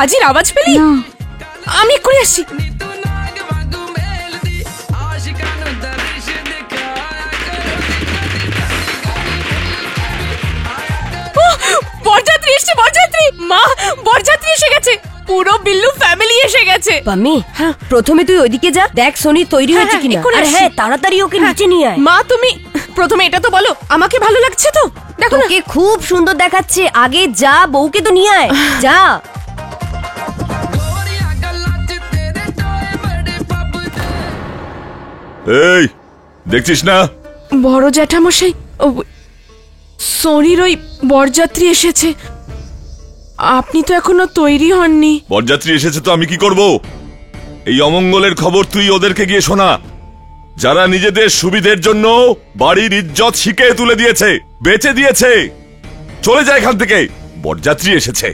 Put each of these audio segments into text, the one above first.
বাজির আওয়াজ পেলি? আমি করে আসছি। বরযাত্রী এসেছে, বরযাত্রী। মা, বরযাত্রী এসে গেছে, পুরো বিল্লু ফ্যামিলি এসে গেছে। পাম্মি, প্রথমে তুই ওইদিকে যা, দেখ সোনি তৈরি হয়েছে কিনা। আর হ্যাঁ, তাড়াতাড়ি ওকে নিচে নিয়ে আয়। মা, তুমি প্রথমে এটা তো বলো আমাকে ভালো লাগছে তো? দেখো না, ওকে খুব সুন্দর দেখাচ্ছে। আগে যা, বউকে তো নিয়ে আয়, যা। এই দেখছিস না, বড় জ্যাঠামশাই, সোনির ওই বরযাত্রী এসেছে। আপনি তো এখনো তৈরি হননি। বরযাত্রী এসেছে তো আমি কি করব? এই অমঙ্গলের খবর তুই ওদেরকে গিয়ে শোনা, যারা নিজেদের সুবিধের জন্য বাড়ির ইজ্জত শিকে তুলে দিয়েছে, বেচে দিয়েছে। চলে যায় এখান থেকে, বরযাত্রী এসেছে।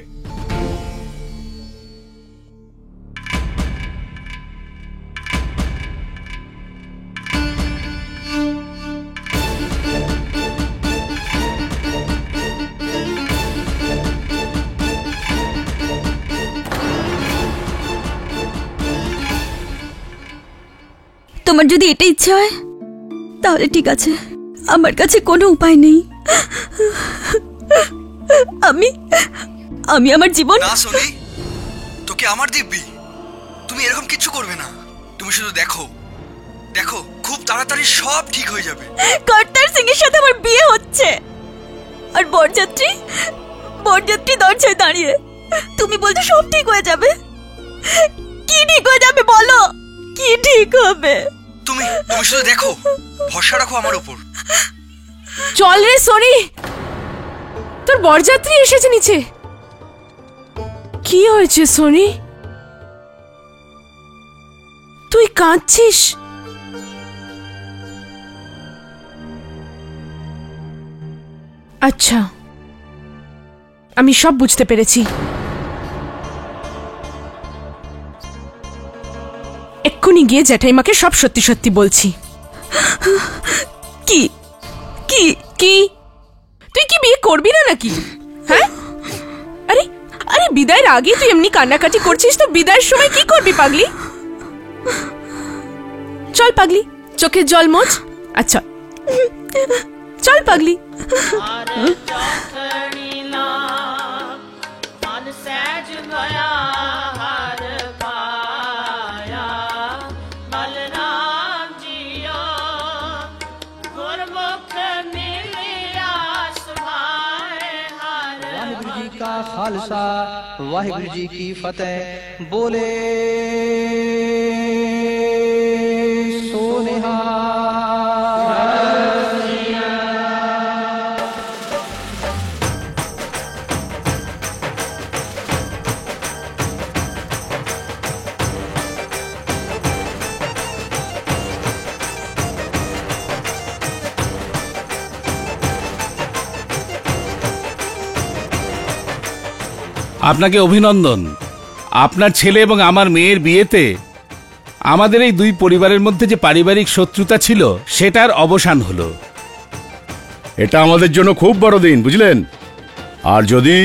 তোমার যদি এটা ইচ্ছা হয় তাহলে ঠিক আছে, আমার কাছে কোনো উপায় নেই। আমি আমি আমার জীবন। না সোনি, তোকে আমার দিব্যি, তুমি এরকম কিছু করবে না। তুমি শুধু দেখো, দেখো খুব তাড়াতাড়ি সব ঠিক হয়ে যাবে। কর্তার সিং এর সাথে আমার বিয়ে হচ্ছে, আর বরযাত্রী বরযাত্রী দরজায় দাঁড়িয়ে। তুমি বলছো সব ঠিক হয়ে যাবে? কি ঠিক হয়ে যাবে বলো, কি ঠিক হবে? তুমি তুমি শুধু দেখো, ভরসা রাখো আমার উপর। চল রে সোনি, তোর বরযাত্রী এসেছে নিচে। কি হয়েছে সোনি, তুই কাঁদছিস? আচ্ছা, আমি সব বুঝতে পেরেছি। এক্ষুনি গিয়ে জ্যাঠাইমাকে সব সত্যি সত্যি বলছি। কি কি কি? তুই কি বিয়ে করবি না নাকি? হ্যাঁ, আরে আরে বিদায়ের আগে তুই এমনি কান্নাকাটি করছিস, তো বিদায়ের সময় কি করবি পাগলি? চল পাগলি, চোখের জল মোছ। আচ্ছা চল পাগলি। खालसा वाहिगुरु जी की फतेह। बोले सोनिहा। আপনাকে অভিনন্দন। আপনার ছেলে এবং আমার মেয়ের বিয়েতে আমাদের এই দুই পরিবারের মধ্যে যে পারিবারিক শত্রুতা ছিল সেটার অবসান হলো। এটা আমাদের জন্য খুব বড় দিন, বুঝলেন? আর যদি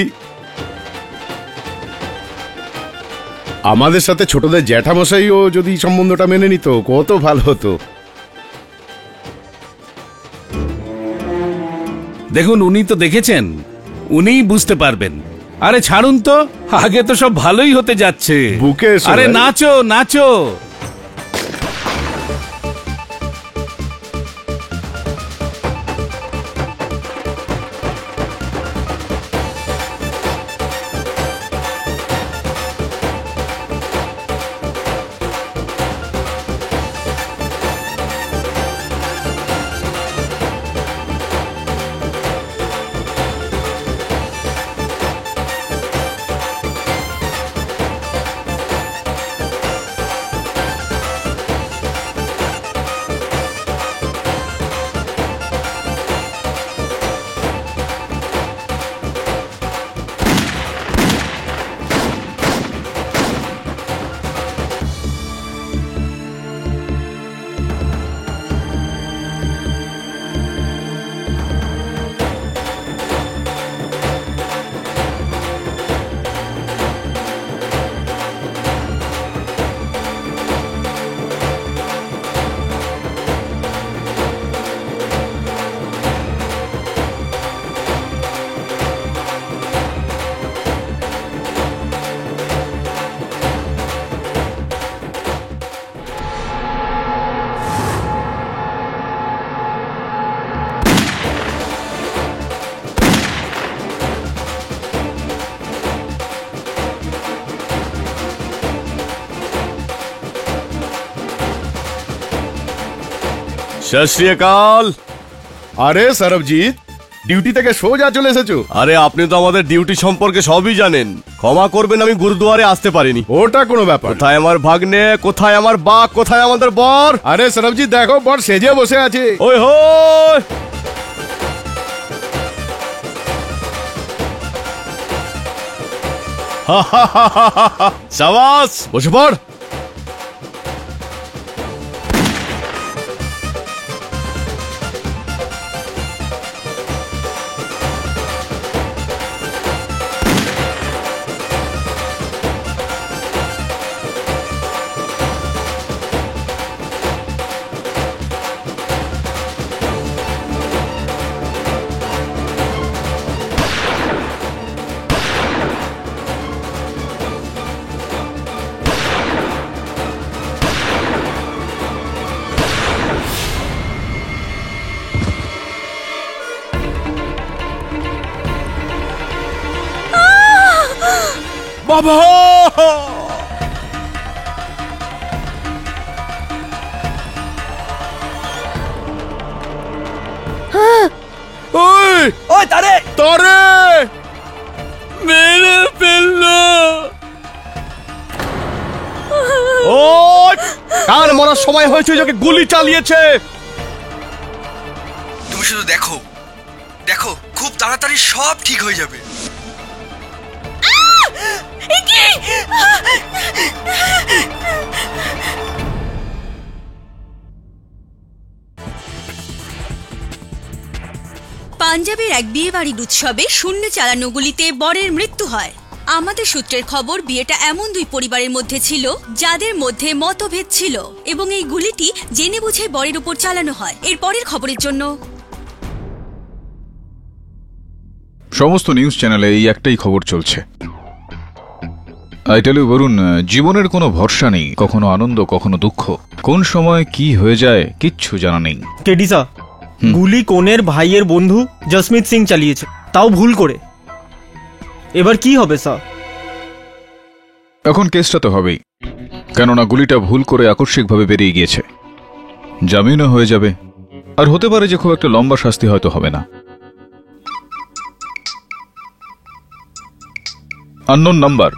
আমাদের সাথে ছোটদের জ্যাঠামশাইও যদি সম্বন্ধটা মেনে নিত, কত ভালো হতো। দেখুন, উনি তো দেখেছেন, উনিই বুঝতে পারবেন। আরে ছাড়ুন তো, আগে তো সব ভালোই হতে যাচ্ছে। বুকে আরে নাচো নাচো। সত শ্রী আকাল। আরে সরবজিৎ, ডিউটি থেকে সোজা চলে এসেছো? আরে আপনি তো আমাদের ডিউটি সম্পর্কে সবই জানেন। ক্ষমা করবেন, আমি গুরুদুয়ারে আসতে পারিনি। ওটা কোনো ব্যাপার। কোথায় আমার ভাগ্নে, কোথায় আমার বাঘ, কোথায় আমাদের বর? আরে সরবজিৎ দেখো, বর সেজে বসে আছে। ওই হোয়, শাবাশ, বসে পড়। বাবা, ওই ওই তারে তরে মেরে ফেললো। ও কার মরার সময় হয়েছে, যাকে গুলি চালিয়েছে। তুমি শুধু দেখো, দেখো খুব তাড়াতাড়ি সব ঠিক হয়ে যাবে। পাঞ্জাবের এক বিয়ে বাড়ির উৎসবে শূন্য চালানো গুলিতে বরের মৃত্যু হয়। আমাদের সূত্রের খবর, বিয়েটা এমন দুই পরিবারের মধ্যে ছিল যাদের মধ্যে মতভেদ ছিল, এবং এই গুলিটি জেনে বুঝে বরের উপর চালানো হয়। এর পরের খবরের জন্য সমস্ত নিউজ চ্যানেলে এই একটাই খবর চলছে। আই টেল ইউ বরুণ, জীবনের কোনো ভরসা নেই, কখনো আনন্দ কখনো দুঃখ, কোন সময় কি হয়ে যায় কিচ্ছু জানা নেই। কেডিসা, গুলি কোনের ভাইয়ের বন্ধু জসমিত সিং চালিয়েছে, তাও ভুল করে। এবার কি হবে স্যার? এখন কেসটা তো হবেই, কেননা গুলিটা ভুল করে আকস্মিকভাবে বেরিয়ে গিয়েছে। জামিনও হয়ে যাবে, আর হতে পারে যে খুব একটা লম্বা শাস্তি হয়তো হবে না। আননোন নাম্বার,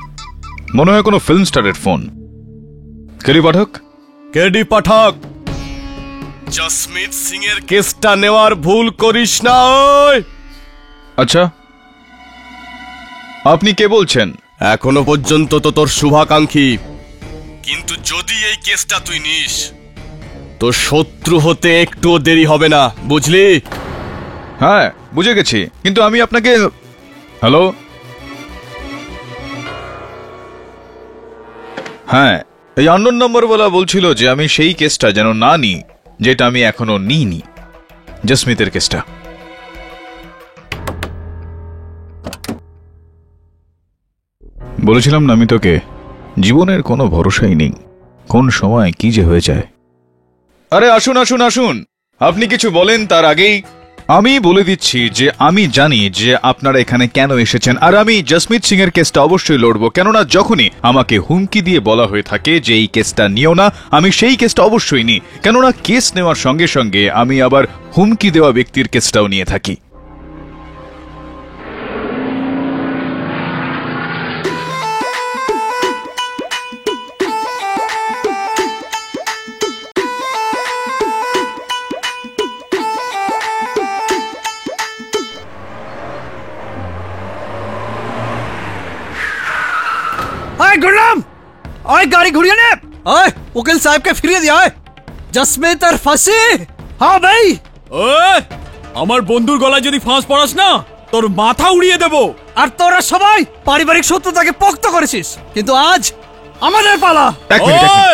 মনে হয় কোনো ফিল্ম স্টারের ফোন। কেডি পাঠক? কেডি পাঠক, জসমিত সিং এর কেসটা নেওয়ার ভুল করিস না। ওই আচ্ছা, আপনি কে বলছেন? এখনো পর্যন্ত তো তোর শুভাকাঙ্ক্ষী, কিন্তু যদি এই কেসটা তুই নিস, তোর শত্রু হতে একটুও দেরি হবে না, বুঝলি? হ্যাঁ বুঝে গেছি, কিন্তু আমি আপনাকে... হ্যালো, হ্যাঁ, এই আননোন নম্বরওয়ালা বলছিল যে আমি সেই কেসটা যেন না নিই যেটা আমি এখনো নিইনি, জসমিতের কেসটা। বলেছিলাম না আমি তোকে, জীবনের কোনো ভরসাই নেই, কোন সময় কি যে হয়ে যায়। আরে আসুন আসুন আসুন, আপনি কিছু বলেন তার আগেই আমি বলে দিচ্ছি যে আমি জানি যে আপনারা এখানে কেন এসেছেন, আর আমি জসমিত সিং এর কেসটা অবশ্যই লড়বো, কেননা যখনই আমাকে হুমকি দিয়ে বলা হয়ে থাকে যে এই কেসটা নিও না, আমি সেই কেসটা অবশ্যই নিই, কেননা কেস নেওয়ার সঙ্গে সঙ্গে আমি আবার হুমকি দেওয়া ব্যক্তির কেসটাও নিয়ে থাকি। गुलाम, ओए गाड़ी घुड़िया ने, ओए वकील साहब के फिरिए दिया है, जसमीत আর ফাঁসি। হ্যাঁ ভাই, ওই আমার বন্ধুর গলায় যদি ফাঁস পড়াস না, তোর মাথা উড়িয়ে দেব। আর তোরা সবাই পারিবারিক শত্রুতাকে পোক্ত করেছিস, কিন্তু আজ আমাদের পালা।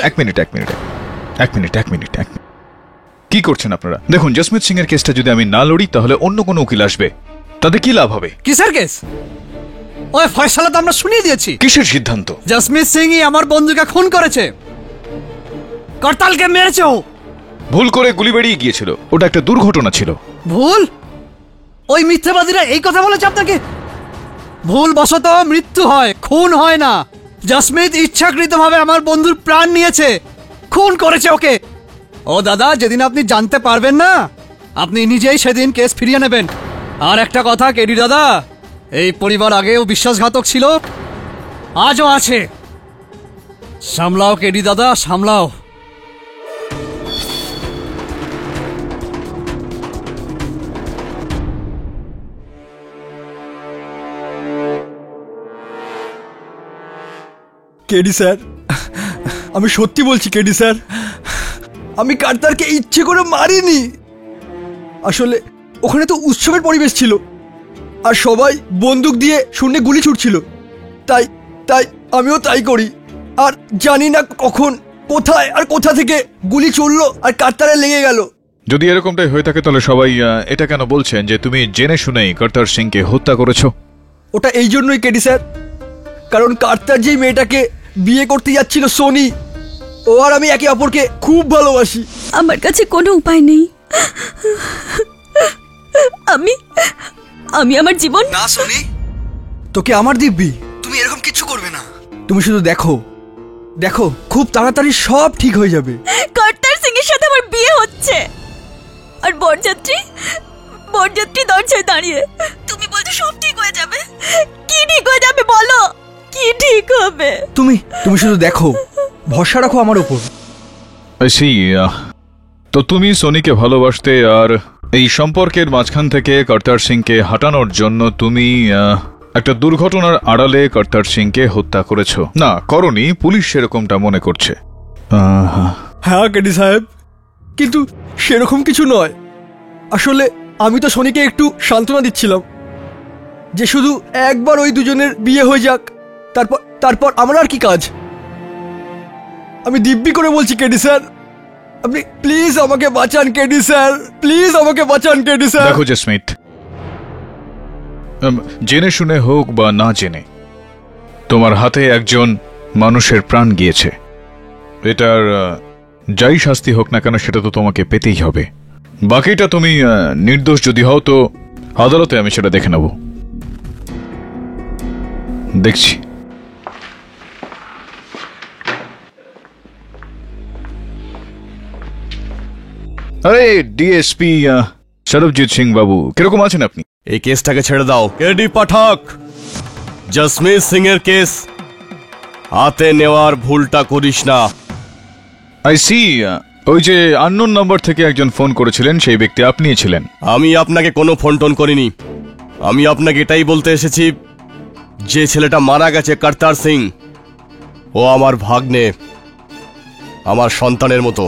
এক মিনিট, কি করছেন আপনারা? দেখুন, জসমিত সিং এর কেসটা যদি আমি না লড়ি তাহলে অন্য কোনো উকিল আসবে, তাতে কি লাভ হবে? কিসের কেস? ওই ফয়সালা তো আমরা শুনিয়ে দিয়েছি। কিসের সিদ্ধান্ত? জসমিত সিংই আমার বন্ধুকে খুন করেছে, করতালকে মেরেছে। ও ভুল করে গুলি বেরিয়ে গিয়েছিল, ওটা একটা দুর্ঘটনা ছিল। ভুল? ওই মিথ্যাবাদীরা এই কথা বলেছে আপনাকে? ভুল বশত মৃত্যু হয়, খুন হয় না। জসমিত ইচ্ছাকৃতভাবে আমার বন্ধুর প্রাণ নিয়েছে, খুন করেছে ওকে। ও দাদা, যেদিন আপনি জানতে পারবেন না আপনি নিজেই সেদিন কেস ফিরিয়ে নেবেন। আর একটা কথা কেডি দাদা, এই পরিবার আগেও বিশ্বাসঘাতক ছিল, আজও আছে। সামলাও কেডি দাদা, সামলাও। কেডি স্যার, আমি সত্যি বলছি কেডি স্যার, আমি কার্তারকে ইচ্ছে করে মারিনি। আসলে ওখানে তো উৎসবের পরিবেশ ছিল, আর সবাই বন্দুক দিয়ে শূন্যে গুলি ছুটছিল, তাই তাই আমিও তাই করি। আর জানি না কখন, কোথায় আর কোথা থেকে গুলি চললো আর কার্তারে লেগে গেল। যদি এরকমটাই হয়ে থাকে তাহলে সবাই এটা কেন বলছেন যে তুমি জেনে শুনেই কর্তার সিংকে হত্যা করেছো? ওটা এই জন্যই কেডি স্যার, কারণ কার্তার যেই মেয়েটাকে বিয়ে করতে যাচ্ছিল সোনি, ও আর আমি একে অপরকে খুব ভালোবাসি। আমার কাছে কোনো উপায় নেই। আমি আমি আমার জীবন না সোনি, তোকে আমার দিব্যি, তুমি এরকম কিছু করবে না। তুমি শুধু দেখো, দেখো খুব তাড়াতাড়ি সব ঠিক হয়ে যাবে। কর্তার সিং এর সাথে আমার বিয়ে হচ্ছে, আর বরযাত্রী দরজায় দাঁড়িয়ে। তুমি বলছো সব ঠিক হয়ে যাবে? কি ঠিক হয়ে যাবে বলো, কি ঠিক হবে? তুমি শুধু দেখো, ভরসা রাখো আমার উপর। তো তুমি সোনিকে ভালোবাসতে, আর এই সম্পর্কের মাঝখান থেকে কর্তার সিংকে হাঁটানোর জন্য তুমি একটা দুর্ঘটনার আড়ালে কর্তার সিংকে হত্যা করেছো। না করনি, পুলিশ সেরকমটা মনে করছে। হ্যাঁ কেডি সাহেব, কিন্তু সেরকম কিছু নয়। আসলে আমি তো সোনিকে একটু সান্ত্বনা দিচ্ছিলাম যে শুধু একবার ওই দুজনের বিয়ে হয়ে যাক, তারপর আমার আর কি কাজ। আমি দিব্যি করে বলছি কেডি স্যার, আপনি প্লিজ আমাকে বাঁচান কেডি স্যার, প্লিজ আমাকে বাঁচান কেডি স্যার। দেখো জসমিত, জেনে শুনে হোক বা না জেনে, তোমার হাতে একজন মানুষের প্রাণ গিয়েছে। এটার যাই শাস্তি হোক না কেন সেটা তো তোমাকে পেতেই হবে। বাকিটা তুমি নির্দোষ যদি হও তো আদালতে আমি সেটা দেখে নেব। দেখছি। আরে ডিএসপি সরবজিৎ সিং বাবু, কিরকম আছেন আপনি? এই কেসটাকে ছেড়ে দাও কেডি পাঠক। জসমিত সিং এর কেস হাতে নেওয়ার ভুলটা করিস না। আই সি, ওই যে আননোন নাম্বার থেকে একজন ফোন করেছিলেন, সেই ব্যক্তি আপনিই ছিলেন। আমি আপনাকে কোনো ফোন টোন করিনি। আমি আপনাকে এটাই বলতে এসেছি, যে ছেলেটা মারা গেছে কর্তার সিং, ও আমার ভাগ্নে, আমার সন্তানের মতো।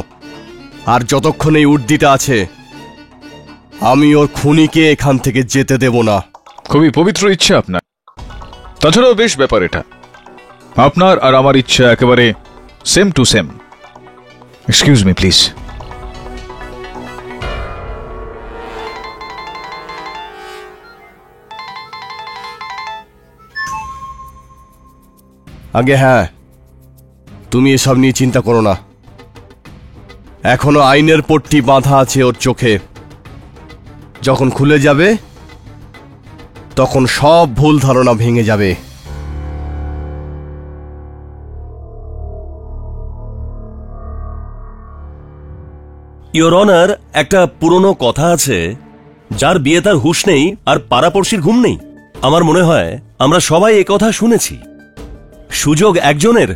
আর যতক্ষণ এই উর্দিটা আছে আমি ওর খুনিকে এখান থেকে যেতে দেব না। খুবই পবিত্র ইচ্ছা আপনার, তাছাড়াও বেশ ব্যাপার এটা। আপনার আর আমার ইচ্ছা একেবারে same to same. Excuse me please. আগে হ্যাঁ, তুমি এসব নিয়ে চিন্তা করো না। এখনো আইনের পট্টি বাঁধা আছে ওর চোখে। যখন খুলে যাবে তখন সব ভুল ধারণা ভেঙে যাবে। ইওর অনার, একটা পুরনো কথা আছে, যার বিয়ে তার হুঁশ নেই আর পাড়াপড়শির ঘুম নেই। আমার মনে হয় আমরা সবাই এ কথা শুনেছি। সুযোগ একজনের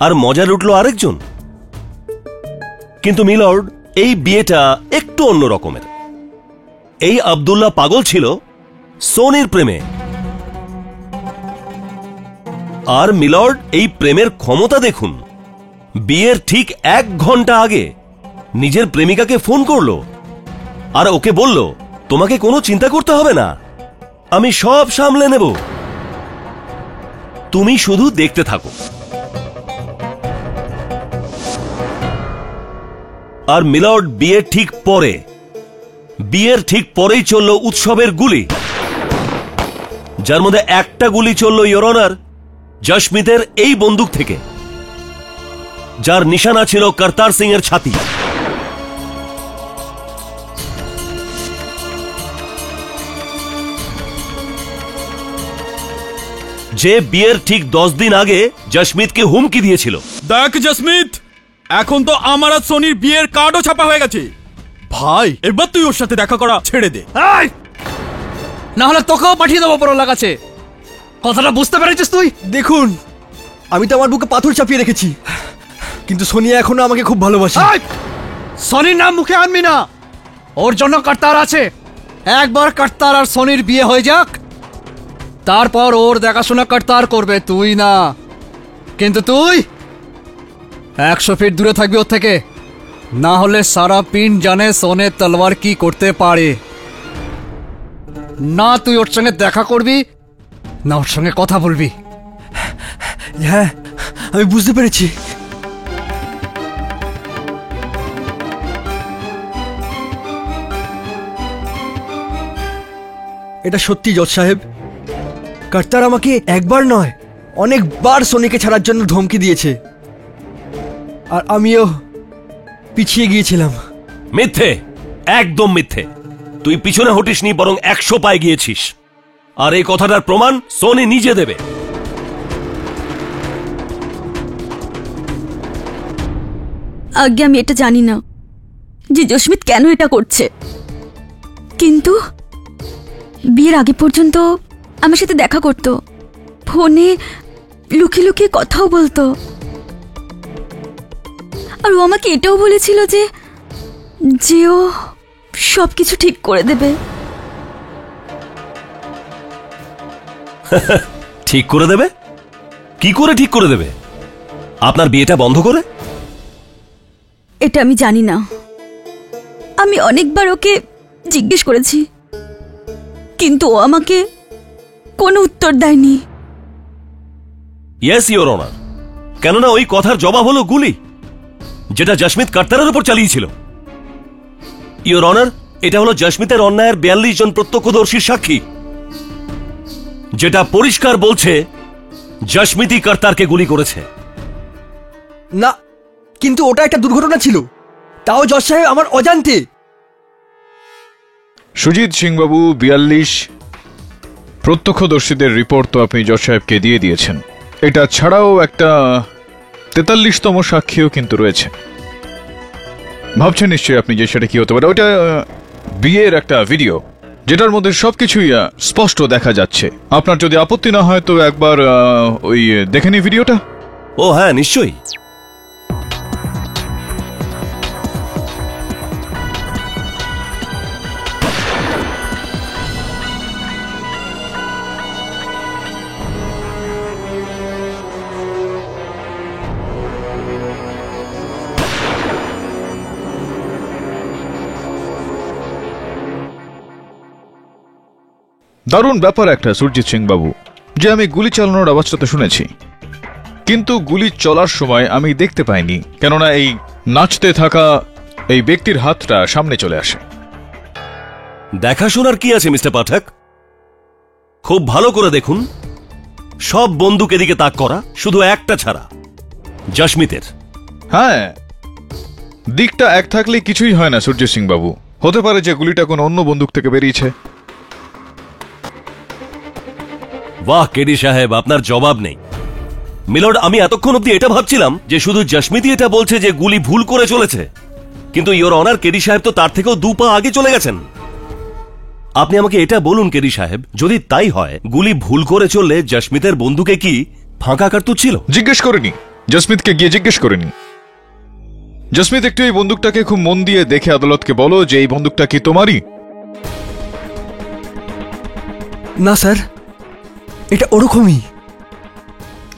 আর মজা লুটলো আরেকজন। কিন্তু মিলর্ড, এই বিয়েটা একটু অন্য রকমের। এই আব্দুল্লাহ পাগল ছিল সোনির প্রেমে, আর মিলর্ড এই প্রেমের ক্ষমতা দেখুন। বিয়ের ঠিক 1 ঘন্টা আগে নিজের প্রেমিকাকে ফোন করলো আর ওকে বলল, তোমাকে কোনো চিন্তা করতে হবে না, আমি সব সামলে নেব, তুমি শুধু দেখতে থাকো। আর মিলর্ড, বিয়ের ঠিক পরেই চলল উৎসবের গুলি, যার মধ্যে একটা গুলি চলল ইওর অনার জসমিতের এই বন্দুক থেকে, যার নিশানা ছিল কর্তার সিং এর ছাতি। যে বিয়ের ঠিক 10 দিন আগে জসমিতকে হুমকি দিয়েছিল। দেখ জসমিত, এখন তো আমার আর সোনির বিয়ের কার্ডও ছাপা হয়ে গেছে। ভাই এবার তুই ওর সাথে দেখা করা ছেড়ে দে। না হলে তোকেও পাঠিয়ে দেবো পরলা কাছে। কথাটা বুঝতে পেরেছিস তুই? দেখুন, আমি তো আমার বুকে পাথর চাপিয়ে রেখেছি, কিন্তু সোনিয়া এখনো আমাকে খুব ভালোবাসে। সনির নাম মুখে আনবি না, ওর জন্য কর্তার আছে। একবার কর্তার আর সনির বিয়ে হয়ে যাক, তারপর ওর দেখাশোনা কর্তার করবে, তুই না। কিন্তু তুই 100 ফিট দূরে থাকবি ওর থেকে, না হলে সারা পিন জানে সোনের তলোয়ার কি করতে পারে। না তুই ওর সঙ্গে দেখা করবি, না ওর সঙ্গে কথা বলবি। হ্যাঁ, আমি বুঝতে পেরেছি। এটা সত্যি জজ সাহেব, কর্তার আমাকে একবার নয় অনেকবার সোনিকে ছাড়ার জন্য ধমকি দিয়েছে, আর আমিও পিছিয়ে গিয়েছিলাম। মিথ্যে, একদম মিথ্যে। তুই পিছনে হটিসনি, বরং 100 পায়ে গিয়েছিস। আর এই কথাটার প্রমাণ সোনি নিজে দেবে। আগে আমি এটা জানি না যে জস্মিত কেন এটা করছে, কিন্তু বিয়ের আগে পর্যন্ত আমার সাথে দেখা করত, ফোনে লুকিয়ে লুকিয়ে কথাও বলতো। আর ও আমাকে এটাও বলেছিল যে ও সবকিছু ঠিক করে দেবে। ঠিক করে দেবে? কি করে ঠিক করে দেবে? আপনার বিয়েটা বন্ধ করে? এটা আমি জানি না। আমি অনেকবার ওকে জিজ্ঞেস করেছি, কিন্তু ও আমাকে কোনো উত্তর দেয়নি। Yes your honour. কেননা ওই কথার জবাব হলো গুলি, যেটা জশমিত কর্তারের উপর চালিয়েছিল। ইওর অনার, এটা হলো জশমিতের অন্যায়ের 42 জন প্রত্যক্ষদর্শীর সাক্ষী, যেটা পরিষ্কার বলছে জশমিতই কর্তারকে গুলি করেছে। না, কিন্তু ওটা একটা দুর্ঘটনা ছিল, তাও জজ সাহেব আমার অজান্তে। সুজিত সিং বাবু, 42 প্রত্যক্ষদর্শীদের রিপোর্ট তো আপনি জজ সাহেবকে দিয়ে দিয়েছেন। এটা ছাড়াও একটা 43তম সাক্ষীও কিন্তু রয়েছে। ভাবছেন নিশ্চয়ই আপনি যে সেটা কি হতে পারে। ওটা বিয়ের একটা ভিডিও, যেটার মধ্যে সবকিছুই স্পষ্ট দেখা যাচ্ছে। আপনার যদি আপত্তি না হয় তো একবার ওই দেখে নি ভিডিওটা। ও হ্যাঁ, নিশ্চয়ই। দারুণ ব্যাপার একটা সুরজিৎ সিং বাবু, যে আমি গুলি চালানোর আওয়াজটা তো শুনেছি, কিন্তু গুলি চলার সময় আমি দেখতে পাইনি, কেননা এই নাচতে থাকা এই ব্যক্তির হাতটা সামনে চলে আসে। দেখাশোনার কি আছে মিস্টার পাঠক? খুব ভালো করে দেখুন, সব বন্দুক এদিকে তাক করা, শুধু একটা ছাড়া, জশমিতের। হ্যাঁ, দিকটা এক থাকলে কিছুই হয় না সুরজিৎ সিং বাবু। হতে পারে যে গুলিটা কোনো অন্য বন্দুক থেকে বেরিয়েছে। বাহ কেডি সাহেব, আপনার জবাব নেই। মিলর্ড, আমি এতক্ষণ অব্দি এটা ভাবছিলাম যে শুধু জশমিতই এটা বলছে যে গুলি ভুল করে চলেছে, কিন্তু ইওর অনার কেডি সাহেব তো তার থেকেও 2 পা আগে চলে গেছেন। আপনি আমাকে এটা বলুন কেডি সাহেব, যদি তাই হয়, গুলি ভুল করে চললে জশমিতের বন্দুকে কি ফাঁকা কার্তুজ ছিল? জিজ্ঞেস করিনি, জসমিতকে গিয়ে জিজ্ঞেস করিনি। জসমিত একটু এই বন্দুকটাকে খুব মন দিয়ে দেখে আদালতকে বলো যে এই বন্দুকটা কি তোমারই। না স্যার, এটা ওরকমই,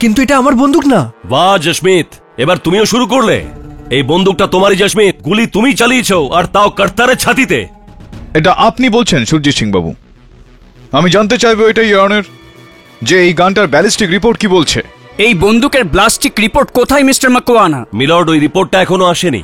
কিন্তু এটা আমার বন্দুক না। বাহ জশমিত, এবার তুমিও শুরু করলে। এই বন্দুকটা তোমারই জশমিত, গুলি তুমি চালিয়েছো, আর তাও কর্তারের ছাতিতে। এটা আপনি বলছেন সুরজিৎ সিং বাবু? আমি জানতে চাইবো এটা ইওর অনার, যে এই গানটার ব্যালিস্টিক রিপোর্ট কি বলছে। এই বন্দুকের ব্লাস্টিক রিপোর্ট কোথায় মিস্টার মাকওয়ানা? মিলর্ড, ওই রিপোর্টটা এখনো আসেনি,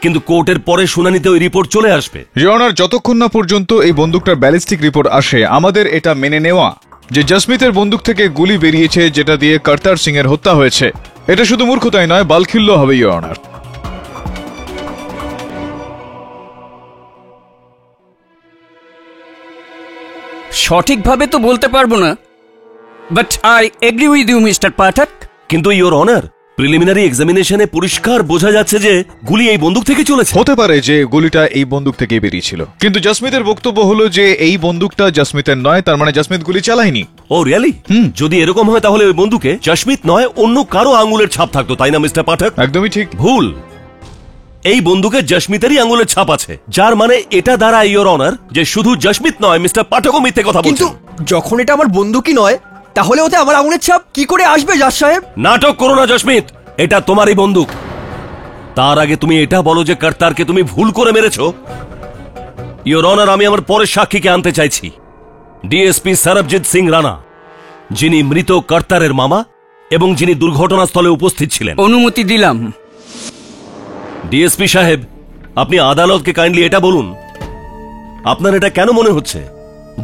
কিন্তু কোর্টের পরে শুনানিতে ওই রিপোর্ট চলে আসবে। ইওর অনার, যতক্ষণ না পর্যন্ত এই বন্দুকটার ব্যালিস্টিক রিপোর্ট আসে, আমাদের এটা মেনে নেওয়া যে জসমিতের বন্দুক থেকে গুলি বেরিয়েছে যেটা দিয়ে কর্তার সিং এর হত্যা হয়েছে, এটা শুধু মূর্খতাই নয়, বালখিল্য হবে ইওর অনার। সঠিকভাবে তো বলতে পারবো না, but I agree with you mister Pathak. কিন্তু ইওর অনার, প্রিলিমিনারি এক্সামিনেশনে পরিষ্কার বোঝা যাচ্ছে যে গুলি এই বন্দুক থেকে চলেছে। হতে পারে যে গুলিটা এই বন্দুক থেকে বেরিয়েছিল, কিন্তু জাসমিতের বক্তব্য হলো যে এই বন্দুকটা জাসমিতের নয়, তার মানে জাসমিত গুলি চালায়নি। ও রিয়েলি? যদি এরকম হয় তাহলে ওই বন্দুকে জাসমিত নয় অন্য কারো আঙ্গুলের ছাপ থাকতো, তাই না মিস্টার পাঠক? একদমই ঠিক। ভুল। এই বন্দুকে জাসমিতেরই আঙ্গুলের ছাপ আছে, যার মানে এটা দ্বারা ইওর অনার যে শুধু জাসমিত নয় মিস্টার পাঠকও মিথ্যে কথা বলছেন। কিন্তু যখন এটা আমার বন্দুকই নয়, তাহলে ওতে আমার আঙুলের ছাপ কি করে আসবে জাজ সাহেব? নাটক করো না জাসমিত, এটা তোমারই বন্দুক। তার আগে তুমি এটা বলো যে কর্তারকে তুমি ভুল করে মেরেছো। ইওর অনার, আমি আমার পরের সাক্ষীকে আনতে চাইছি, ডিএসপি সরবজিৎ সিং রানা, যিনি মৃত কর্তারের মামা এবং যিনি দুর্ঘটনাস্থলে উপস্থিত ছিলেন। অনুমতি দিলাম। ডিএসপি সাহেব, আপনি আদালতকে কাইন্ডলি এটা বলুন, আপনার এটা কেন মনে হচ্ছে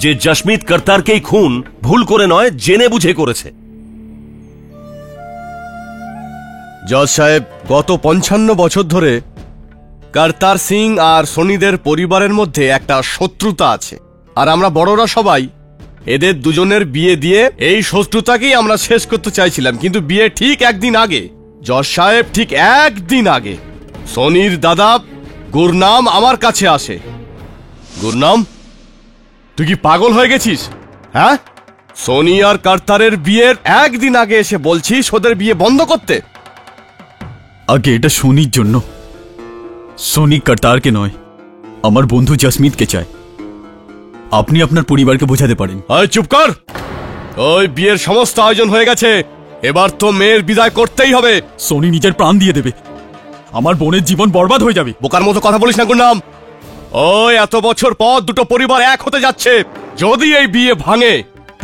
যে জাসমিত কর্তারকেই খুন ভুল করে নয় জেনে বুঝে করেছে? জজ সাহেব, গত 55 বছর ধরে কর্তার সিং আর সোনিদের পরিবারের মধ্যে একটা শত্রুতা আছে, আর আমরা বড়রা সবাই এদের দুজনের বিয়ে দিয়ে এই শত্রুতাকেই আমরা শেষ করতে চাইছিলাম। কিন্তু বিয়ে ঠিক একদিন আগে, জজ সাহেব, ঠিক একদিন আগে সোনির দাদা গুরনাম আমার কাছে আসে। গুরনাম, তুই কি পাগল হয়ে গেছিস? হ্যাঁ, সোনি আর কর্তারের বিয়ের একদিন আগে এসে বলছিস ওদের বিয়ে বন্ধ করতে? আগে এটা সোনির জন্য, সোনি কর্তারকে নয়, আমার বন্ধু জাসমিতকে চায়। আপনি আপনার পরিবারকে বোঝাতে পারেন। চুপ কর। ওই বিয়ের সমস্ত আয়োজন হয়ে গেছে, এবার তো মেয়ের বিদায় করতেই হবে। সোনি নিজের প্রাণ দিয়ে দেবে, আমার বোনের জীবন বরবাদ হয়ে যাবে। বোকার মতো কথা বলিস না গুরনাম। ওই এত বছর পর দুটো পরিবার এক হতে যাচ্ছে, যদি এই বিয়ে ভাঙে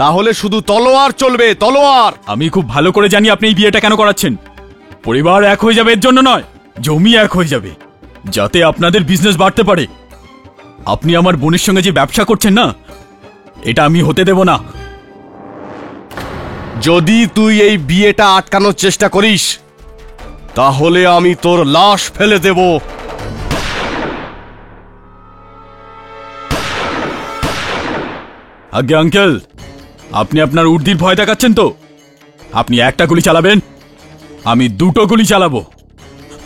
তাহলে শুধু তলোয়ার চলবে, তলোয়ার। আমি খুব ভালো করে জানি আপনি এই বিয়েটা কেন করাচ্ছেন। পরিবার এক হয়ে যাবে এর জন্য নয়, জমি এক হয়ে যাবে, যাতে আপনাদের বিজনেস বাড়তে পারে। আপনি আমার বোনের সঙ্গে যে ব্যবসা করছেন না, এটা আমি হতে দেব না। যদি তুই এই বিয়েটা আটকানোর চেষ্টা করিস তাহলে আমি তোর লাশ ফেলে দেব। আগে আঙ্কেল, আপনি আপনার উর্দির ভয় দেখাচ্ছেন তো। আপনি একটা গুলি চালাবেন, আমি দুটো গুলি চালাবো।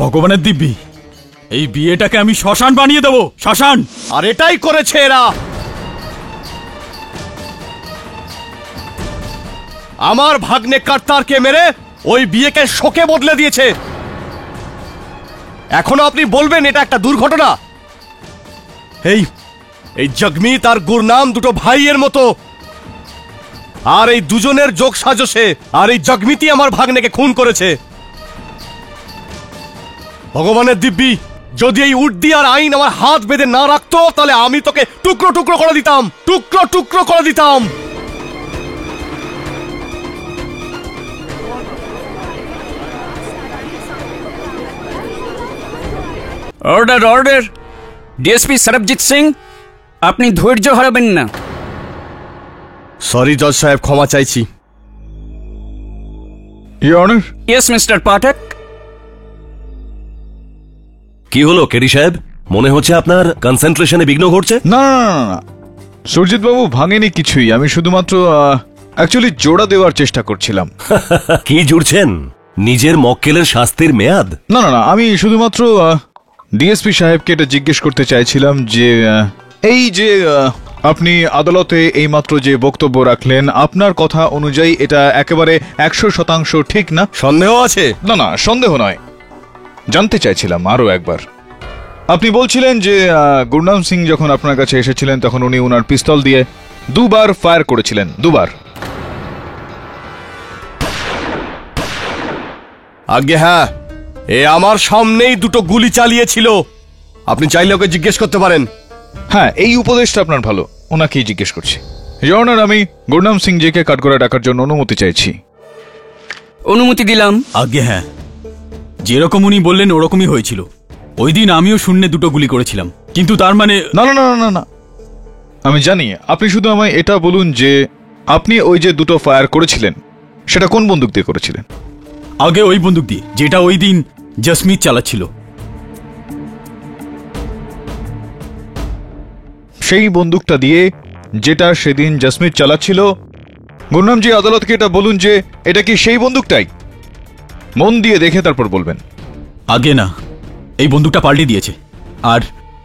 ভগবানের দিব্যি, এই বিয়েটাকে আমি শ্মশান বানিয়ে দেবো, শ্মশান। আর এটাই করেছে এরা। আমার ভাগ্নে কর্তারকে মেরে ওই বিয়েকে শোকে বদলে দিয়েছে। এখনো আপনি বলবেন এটা একটা দুর্ঘটনা? এই জগমিত আর গুরনাম দুটো ভাইয়ের মতো, আর এই দুজনের যোগ সাজসে আর এই জগমিতই আমার ভাগ্নেকে খুন করেছে। ভগবানের দিব্যি, যদি এই উর্দি আর আইন আমার হাত বেঁধে না রাখতো তাহলে আমি তোকে টুকরো টুকরো করে দিতাম, টুকরো টুকরো করে দিতাম। Order, order. DSP Sarabjit Singh, আপনি ধৈর্য হারাবেন না। সরি জজ সাহেব, ক্ষমা চাইছি। Your honour. ইয়েস মিস্টার পাঠক। কি হলো কেডি সাহেব, মনে হচ্ছে আপনার কনসেন্ট্রেশনে বিঘ্ন ঘটছে? না না না, সুরজিৎ বাবু ভাঙেনি কিছুই, আমি শুধুমাত্র অ্যাকচুয়ালি জোড়া দেওয়ার চেষ্টা করছিলাম। কি জুড়ছেন? নিজের মক্কেলের শাস্তির মেয়াদ? না না না, আমি শুধুমাত্র ডিএসপি সাহেবকে এটা জিজ্ঞেস করতে চাইছিলাম যে এই যে আপনি আদালতে এইমাত্র যে বক্তব্য রাখলেন, আপনার কথা অনুযায়ী এটা একেবারে 100% ঠিক না? সন্দেহ আছে? না না, সন্দেহ নয়, জানতে চাইছিলাম আরো একবার। আপনি বলছিলেন যে গুরনাম সিং যখন আপনার কাছে এসেছিলেন তখন উনি ওনার পিস্তল দিয়ে দুবার ফায়ার করেছিলেন, দুবার। আগে হ্যাঁ, এ আমার সামনেই দুটো গুলি চালিয়েছিল। আপনি চাইলে ওকে জিজ্ঞেস করতে পারেন। হ্যাঁ, এই উপদেশটা আপনার ভালো, ওনাকেই জিজ্ঞেস করছি। ইওর অনার, আমি গুরনাম সিং জিকে কাঠগড়ায় ডাকার জন্য অনুমতি চাইছি। অনুমতি দিলাম। আগে হ্যাঁ, যেরকম উনি বললেন ওরকমই হয়েছিল। ওই দিন আমিও শূন্যে দুটো গুলি করেছিলাম, কিন্তু তার মানে না না না না না, আমি জানি। আপনি শুধু আমায় এটা বলুন যে আপনি ওই যে দুটো ফায়ার করেছিলেন সেটা কোন বন্দুক দিয়ে করেছিলেন? আগে ওই বন্দুক দিয়ে যেটা ওই দিন জাসমিত চালাচ্ছিল। সেই বন্দুকটা দিয়ে যেটা সেদিন জাসমিত চালাচ্ছিল? গুরনামজি, আদালতকে এটা বলুন যে এটা কি সেই বন্দুকটাই? মন দিয়ে দেখে তারপর বলবেন। আগে না, এই বন্দুকটা পাল্টে দিয়েছে। আর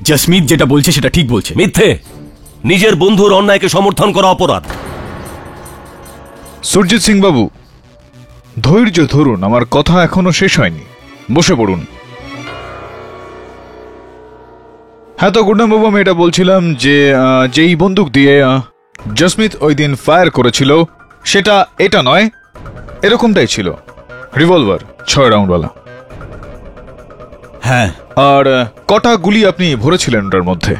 জসমিত যেটা বলছে সেটা ঠিক বলছে। মিথ্যে। নিজের বন্ধুর অন্যায়কে সমর্থন করা অপরাধ। সুরজিৎ সিং বাবু, ধৈর্য ধরুন, আমার কথা এখনো শেষ হয়নি। বসে পড়ুন। হ্যাঁ, তো গুড্ডাম বাবু, আমি এটা বলছিলাম যে যেই বন্দুক দিয়ে জসমিত ওই দিন ফায়ার করেছিল সেটা এটা নয়, এরকমটাই ছিল, রিভলভার 6 রাউন্ডওয়ালা। হ্যাঁ। আর কটা গুলি আপনি ভরেছিলেন ওটার মধ্যে?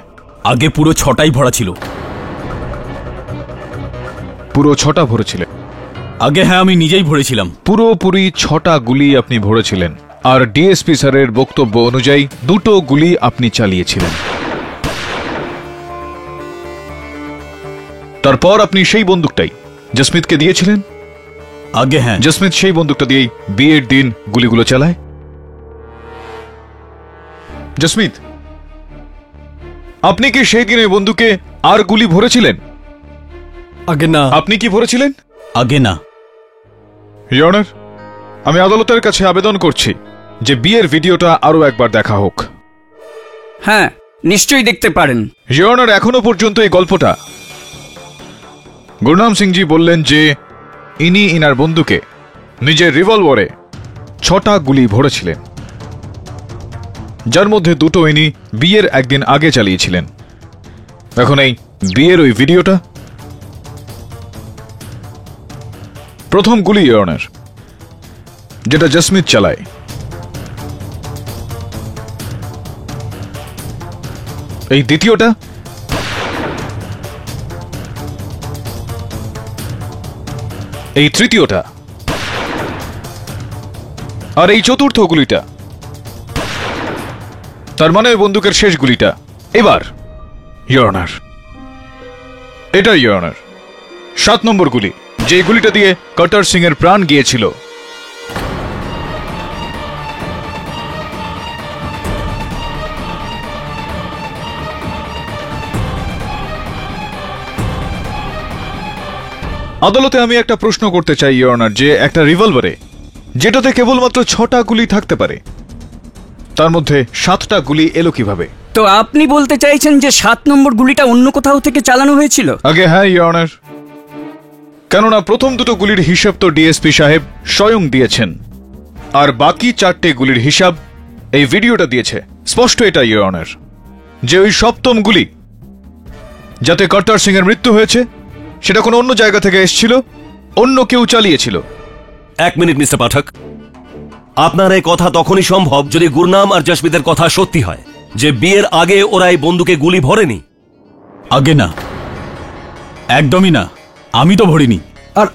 আগে পুরো 6টাই ভরা ছিল। পুরো 6টা ভরেছিলেন? আগে হ্যাঁ, আমি নিজেই ভরেছিলাম। পুরোপুরি 6টা গুলি আপনি ভরেছিলেন। আর ডিএসপি স্যারের বক্তব্য অনুযায়ী 2টো গুলি আপনি চালিয়েছিলেন। তারপর আপনি সেই বন্দুকটাই জসমিতকে দিয়েছিলেন? আগে হ্যাঁ। জসমিত সেই বন্দুকটা দিয়েই বিয়ের দিন গুলিগুলো চালায়? জসমিত, আপনি কি সেই দিন ওই বন্দুকে আর গুলি ভরেছিলেন? আগে না। আপনি কি ভরেছিলেন? আগে না। ইওর অনার, আমি আদালতের কাছে আবেদন করছি যে বিয়ের ভিডিওটা আরো একবার দেখা হোক। হ্যাঁ, নিশ্চয়ই দেখতে পারেন। ইওর অনার, এখনো পর্যন্ত এই গল্পটা গুরনাম সিংজি বললেন যে ইনি ইনার বন্দুকে নিজের রিভলভারে 6টা গুলি ভরেছিলেন, যার মধ্যে 2টো ইনি বিয়ের একদিন আগে চালিয়েছিলেন। এখন এই বিয়ের ওই ভিডিওটা, প্রথম গুলি ইওর অনার যেটা জসমিত চালায়, এই দ্বিতীয়টা, এই তৃতীয়টা, আর এই চতুর্থ গুলিটা, তার মানে বন্দুকের শেষ গুলিটা। এবার ইওর অনার, এটা ইওর অনার 7 নম্বর গুলি, যে গুলিটা দিয়ে কর্তার সিং এর প্রাণ গিয়েছিল। আদালতে আমি একটা প্রশ্ন করতে চাই ইওর অনার, যে একটা রিভলভারে যেটাতে কেবলমাত্র 6টা গুলি থাকতে পারে, তার মধ্যে 7টা গুলি এলো কিভাবে? তো আপনি বলতে চাইছেন যে 7 নম্বর গুলিটা অন্য কোথাও থেকে চালানো হয়েছিল? আগে হ্যাঁ ইওর অনার, কেননা প্রথম 2টো গুলির হিসাব তো ডিএসপি সাহেব স্বয়ং দিয়েছেন, আর বাকি 4টে গুলির হিসাব এই ভিডিওটা দিয়েছে। স্পষ্ট এটা ইওর অনার যে ওই 7ম গুলি যাতে কর্তার সিং এর মৃত্যু হয়েছে সেটা কোনো অন্য জায়গা থেকে এসেছিল, অন্য কেউ চালিয়েছিল। 1 মিনিট মিস্টার পাঠক, আপনার এই কথা তখনই সম্ভব যদি গুরনাম আর জসমিতের কথা সত্যি হয় যে বিয়ের আগে ওরা এই বন্দুকে গুলি ভরেনি। আগে না, একদমই না, আমি তো ভরিনি। আর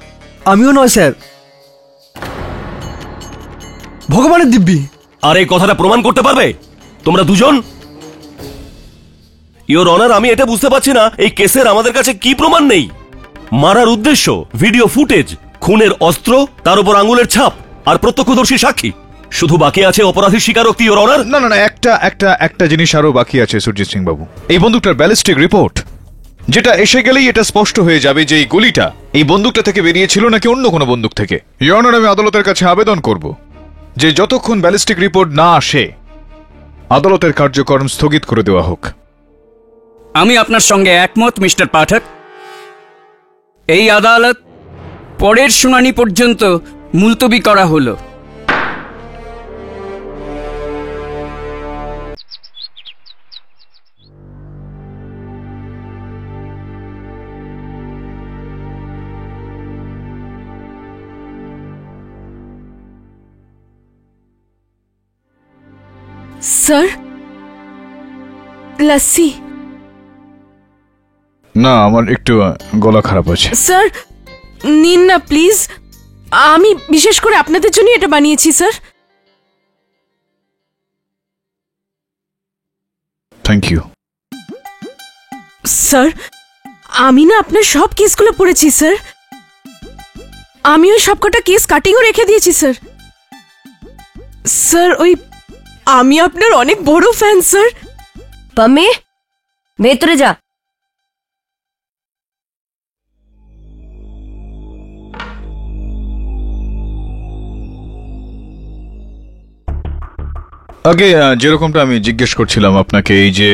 আমিও নয় স্যার, ভগবানের দিব্যি। আর এই কথাটা প্রমাণ করতে পারবে তোমরা দুজন? ইওর অনার, আমি এটা বুঝতে পারছি না এই কেসের আমাদের কাছে কি প্রমাণ নেই। মারার উদ্দেশ্য, ভিডিও ফুটেজ, খুনের অস্ত্র, তার উপর আঙুলের ছাপ আর প্রত্যক্ষদর্শী সাক্ষী। শুধু বাকি আছে অপরাধীর স্বীকারোক্তি ইওর অনার। না না না, একটা জিনিস আরো বাকি আছে সুরজিৎ সিং বাবু, এই বন্দুকটার ব্যালিস্টিক রিপোর্ট, যেটা এসে গেলেই এটা স্পষ্ট হয়ে যাবে যে এই গুলিটা এই বন্দুকটা থেকে বেরিয়েছিল নাকি অন্য কোনো বন্দুক থেকে। ইওর অনার, আমি আদালতের কাছে আবেদন করব যে যতক্ষণ ব্যালিস্টিক রিপোর্ট না আসে আদালতের কার্যক্রম স্থগিত করে দেওয়া হোক। আমি আপনার সঙ্গে একমত মিস্টার পাঠক। এই আদালত পরের শুনানি পর্যন্ত মুলতবি করা হলো। স্যার, লস্যি। না, আমার একটু গলা খারাপ আছে। স্যার নিন না প্লিজ, আমি বিশেষ করে আপনাদের জন্য এটা বানিয়েছি স্যার। Thank you. স্যার, আমি না আপনার সব কেসগুলো পড়েছি স্যার। আমি ওই সবকটা কেস কাটিংও রেখে দিয়েছি স্যার। স্যার ওই আমি আপনার অনেক বড় ফ্যান স্যার। পাম্মি, ভেতরে যা। আগে যেরকমটা আমি জিজ্ঞেস করছিলাম আপনাকে, এই যে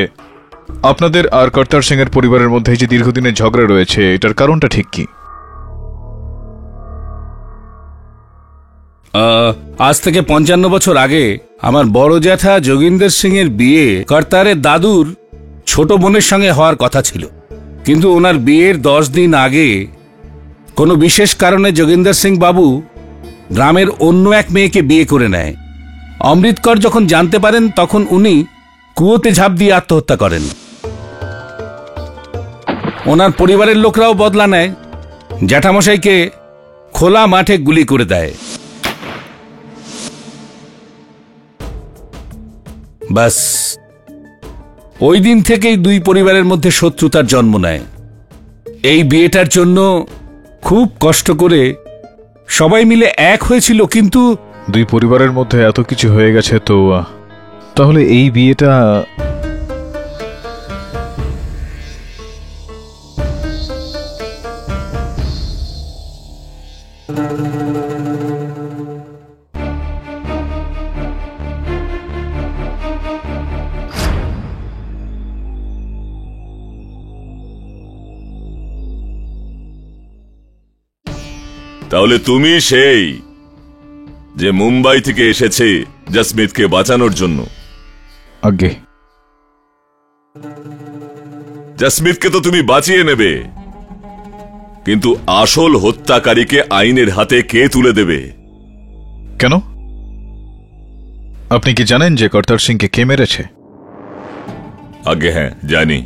আপনাদের আর কর্তার সিং এর পরিবারের মধ্যে যে দীর্ঘদিনের ঝগড়া রয়েছে, এটার কারণটা ঠিক কি? আজ থেকে 55 বছর আগে আমার বড় জ্যাঠা যোগিন্দর সিং এর বিয়ে কর্তারের দাদুর ছোট বোনের সঙ্গে হওয়ার কথা ছিল, কিন্তু ওনার বিয়ের 10 দিন আগে কোনো বিশেষ কারণে যোগিন্দর সিং বাবু গ্রামের অন্য এক মেয়েকে বিয়ে করে নেয়। অমৃতকর যখন জানতে পারেন তখন উনি কুয়োতে ঝাঁপ দিয়ে আত্মহত্যা করেন। ওনার পরিবারের লোকরাও বদলা নেয়, জ্যাঠামশাইকে খোলা মাঠে গুলি করে দেয়। বাস ওই দিন থেকেই দুই পরিবারের মধ্যে শত্রুতার জন্ম নেয়। এই বিয়েটার জন্য খুব কষ্ট করে সবাই মিলে এক হয়েছিল, কিন্তু দুই পরিবারের মধ্যে এত কিছু হয়ে গেছে, তো তাহলে এই বিয়েটা তাহলে তুমি সেই যে মুম্বাই থেকে এসেছে জসমিতকে বাঁচানোর জন্য? আগে জসমিতকে তো তুমি বাঁচিয়ে নেবে, কিন্তু আসল হত্যাকারীকে আইনের হাতে কে তুলে দেবে? কেন? আপনি কি জানেন যে কর্তার সিংকে কে মেরেছে? আগে হ্যাঁ জানি।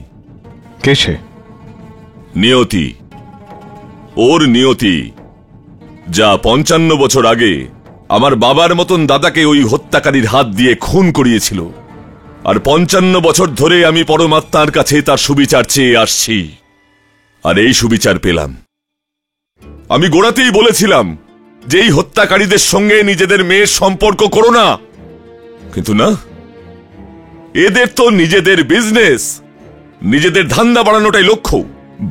কে সে? নিয়তি। ওর নিয়তি, যা 55 বছর আগে আমার বাবার মতন দাদাকে ওই হত্যাকারীর হাত দিয়ে খুন করিয়েছিল। আর 55 বছর ধরে আমি পরমাত্মার কাছে তার সুবিচার চেয়ে আসছি, আর এই সুবিচার পেলাম। আমি গোড়াতেই বলেছিলাম যে এই হত্যাকারীদের সঙ্গে নিজেদের মেয়ের সম্পর্ক করো না, কিন্তু না, এদের তো নিজেদের বিজনেস, নিজেদের ধান্দা বাড়ানোটাই লক্ষ্য,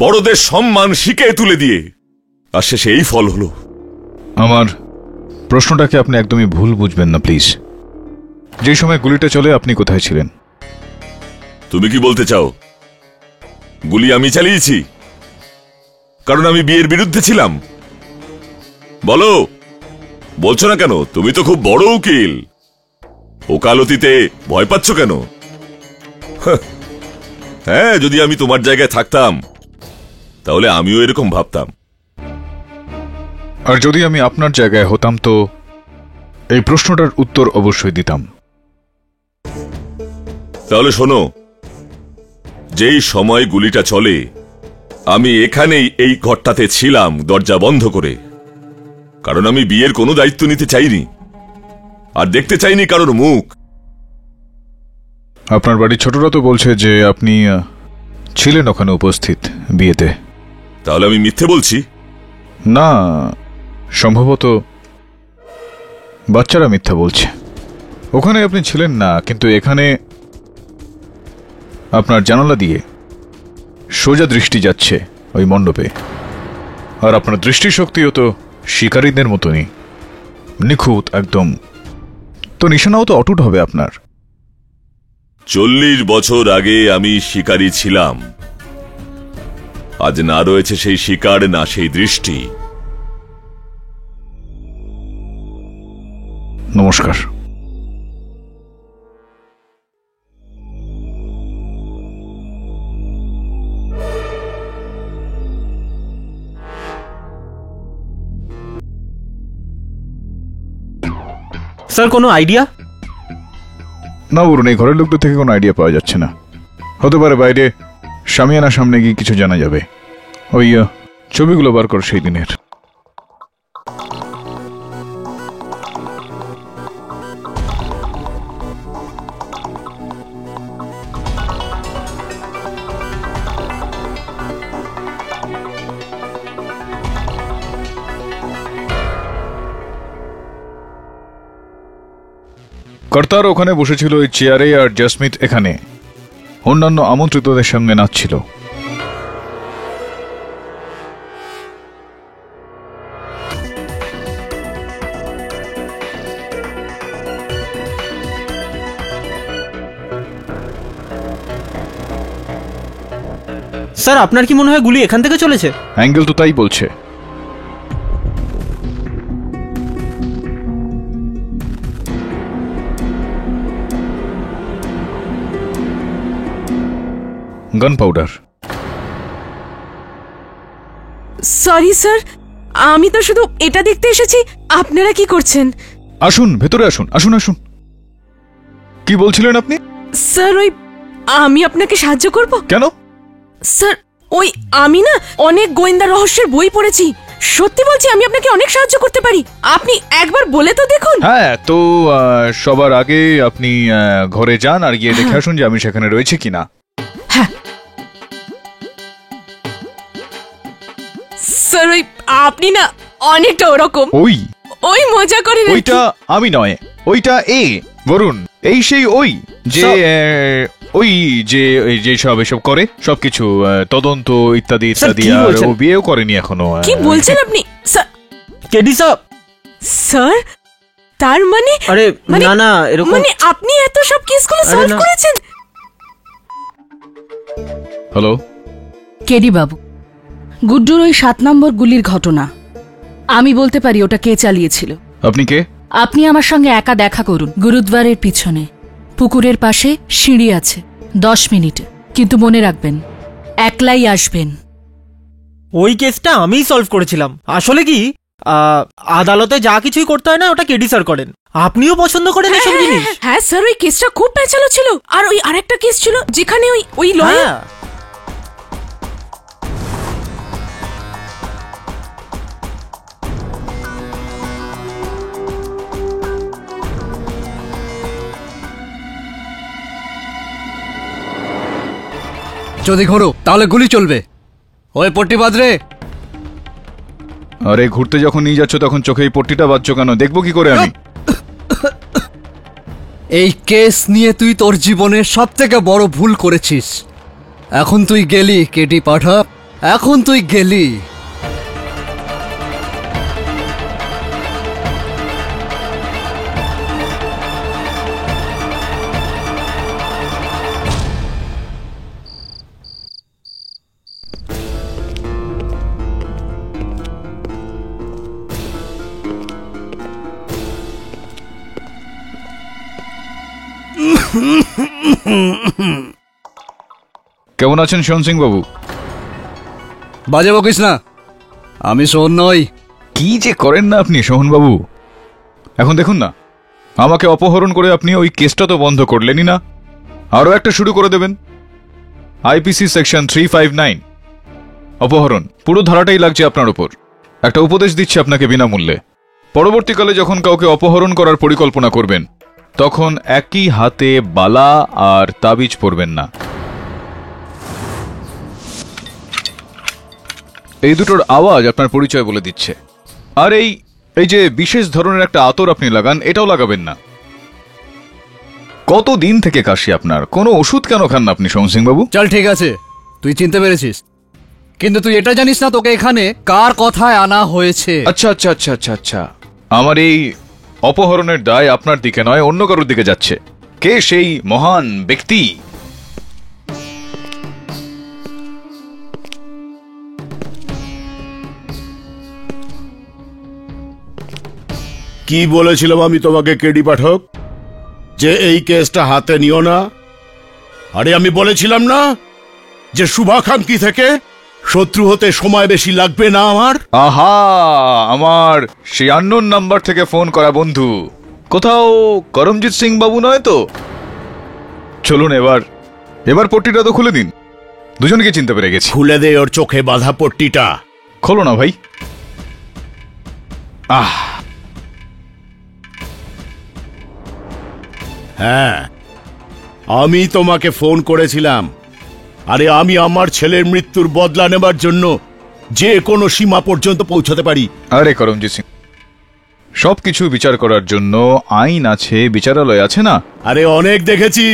বড়দের সম্মান শিখে তুলে দিয়ে, আর শেষে এই ফল হলো। আমার প্রশ্নটাকে আপনি একদমই ভুল বুঝবেন না প্লিজ। যে সময় গুলিটা চলে আপনি কোথায় ছিলেন? তুমি কি বলতে চাও গুলি আমি চালিয়েছি কারণ আমি বিয়ের বিরুদ্ধে ছিলাম? বলো, বলছো না কেন? তুমি তো খুব বড় উকিল, ওকালতিতে ভয় পাচ্ছ কেন? হ্যাঁ, যদি আমি তোমার জায়গায় থাকতাম তাহলে আমিও এরকম ভাবতাম। আর যদি আমি আপনার জায়গায় হতাম তো এই প্রশ্নটার উত্তর অবশ্যই দিতাম। তাহলে শোনো, যেই সময় গুলিটা চলে আমি এখানেই এই ঘরটাতে ছিলাম দরজা বন্ধ করে, কারণ আমি বিয়ের কোনো দায়িত্ব নিতে চাইনি আর দেখতে চাইনি কারোর মুখ। আপনার বাড়ির ছোটরা তো বলছে যে আপনি ছিলেন ওখানে উপস্থিত বিয়েতে। তাহলে আমি মিথ্যে বলছি? না, সম্ভবত বাচ্চারা মিথ্যা বলছে। ওখানে আপনি ছিলেন না, কিন্তু এখানে আপনার জানালা দিয়ে সোজা দৃষ্টি যাচ্ছে ওই মণ্ডপে, আর আপনার দৃষ্টিশক্তিও তো শিকারীদের মতনই নিখুঁত একদম, তো নিশানাও তো অটুট হবে আপনার। 40 বছর আগে আমি শিকারী ছিলাম, আজ না রয়েছে সেই শিকার, না সেই দৃষ্টি। নমস্কার। স্যার, কোনো আইডিয়া? না বলুন, এই ঘরের লোকদের থেকে কোনো আইডিয়া পাওয়া যাচ্ছে না। হতে পারে বাইরে সামিয়ানার সামনে গিয়ে কিছু জানা যাবে। ওই ছবিগুলো বার কর সেই দিনের। কর্তার ওখানে বসেছিল ওই চেয়ারে, আর জসমিত এখানে অন্যান্য আমন্ত্রিতদের সঙ্গে নাচছিল। স্যার আপনার কি মনে হয় গুলি এখান থেকে চলেছে? অ্যাঙ্গেল তো তাই বলছে। গান পাউডার। সরি স্যার, আমি তো শুধু এটা দেখতে এসেছি আপনারা কি করছেন। আসুন ভেতরে আসুন, আসুন আসুন। কি বলছিলেন আপনি? স্যার ওই আমি আপনাকে সাহায্য করব। কেন? স্যার ওই আমি না অনেক গোয়েন্দা রহস্যের বই পড়েছি, সত্যি বলছি আমি আপনাকে অনেক সাহায্য করতে পারি। আপনি একবার বলে তো দেখুন। হ্যাঁ, তো সবার আগে আপনি ঘরে যান আর গিয়ে দেখে আসুন যে আমি সেখানে রয়েছে কিনা। স্যার ওই আপনি না অনেকটা ওরকম। ওই মজা করে। ওইটা আমি নয়, ওইটা বরুণ, এই সেই ওই যে ওই যে সব এসব করে, সবকিছু তদন্ত ইত্যাদি ইত্যাদি। আর ও বিয়েও করেনি এখনো। কি বলছেন আপনি স্যার? KD sir. স্যার তার মানে? আরে না না, এরকম মানে আপনি এত সব কেসগুলো সলভ করেছেন? হ্যালো কেডি বাবু, গুড্ডুর ওই 7 নম্বর গুলির ঘটনা আমি বলতে পারি ওটা কে চালিয়েছিল। আপনি কে? আপনি আমার সঙ্গে একা দেখা করুন, গুরুদ্বারের পিছনে পুকুরের পাশে সিঁড়ি আছে, 10 মিনিটে। কিন্তু মনে রাখবেন একলাই আসবেন। ওই কেসটা আমিই সলভ করেছিলাম। আসলে কি আদালতে যা কিছুই করতে হয় না ওটা কেডি স্যার করেন। আপনিও পছন্দ করেন এসব জিনিস? হ্যাঁ স্যার, ওই কেসটা খুব পেঁচালো ছিল। আর ওই আরেকটা কেস ছিল যেখানে ওই লয়ার। যদি ঘোরো তাহলে গুলি চলবে। ওই পট্টি বাঁধরে। আরে ঘুরতে যখন নিয়ে যাচ্ছ তখন চোখে এই পট্টিটা বাঁধছো কেন? দেখবো কি করে আমি? এই কেস নিয়ে তুই তোর জীবনের সবথেকে বড় ভুল করেছিস। এখন তুই গেলি কেডি পাঠক, এখন তুই গেলি। কেমন আছেন সোহন সিং বাবু? বাজে বকিস না, আমি সোহন নই। কি যে করেন না আপনি সোহন বাবু। এখন দেখুন না, আমাকে অপহরণ করে আপনি ওই কেসটা তো বন্ধ করলেনই না, আরো একটা শুরু করে দেবেন। আইপিসি সেকশন 359 অপহরণ, পুরো ধারাটাই লাগছে আপনার উপর। একটা উপদেশ দিচ্ছি আপনাকে বিনামূল্যে। পরবর্তীকালে যখন কাউকে অপহরণ করার পরিকল্পনা করবেন তখন একই হাতে বালা আর তাবিজ পরবেন না। এই দুটোর আওয়াজ আপনার পরিচয় বলে দিচ্ছে। আর এই যে বিশেষ ধরনের একটা আতর আপনি লাগান, এটাও লাগাবেন না। কতদিন থেকে কাশি আপনার? কোনো ওষুধ কেন খান না আপনি সোহন সিং বাবু? চল ঠিক আছে, তুই চিনতে পেরেছিস, কিন্তু তুই এটা জানিস না তোকে এখানে কার কথায় আনা হয়েছে। আচ্ছা আচ্ছা আচ্ছা আচ্ছা আচ্ছা, আমার এই অপহরণের দায় আপনার দিকে নয়, অন্য কারোর দিকে যাচ্ছে। কে সেই মহান ব্যক্তি? কি বলেছিলাম আমি তোমাকে কেডি পাঠক, যে এই কেসটা হাতে নিও না? আরে আমি বলেছিলাম না যে শুভাকাঙ্ক্ষী থেকে শত্রু হতে সময় বেশি লাগবে না আমার? আহা, আমার সেই আননোন নাম্বার থেকে ফোন করা বন্ধু কোথাও করমজিৎ সিং বাবু নয় তো? চলুন এবার পট্টিটা তো খুলে দিন। দুজনকে চিনতে পেরে গেছি। খুলে দে ওর চোখে বাঁধা পট্টিটা। খোলো না ভাই। হ্যাঁ, আমি তোমাকে ফোন করেছিলাম। আরে আমি আমার ছেলের মৃত্যুর বদলা নেবার জন্য যে কোনো সীমা পর্যন্ত পৌঁছাতে পারি। আরে করমজিৎ সিং, সবকিছু বিচার করার জন্য আইন আছে, বিচারালয় আছে না? আরে অনেক দেখেছি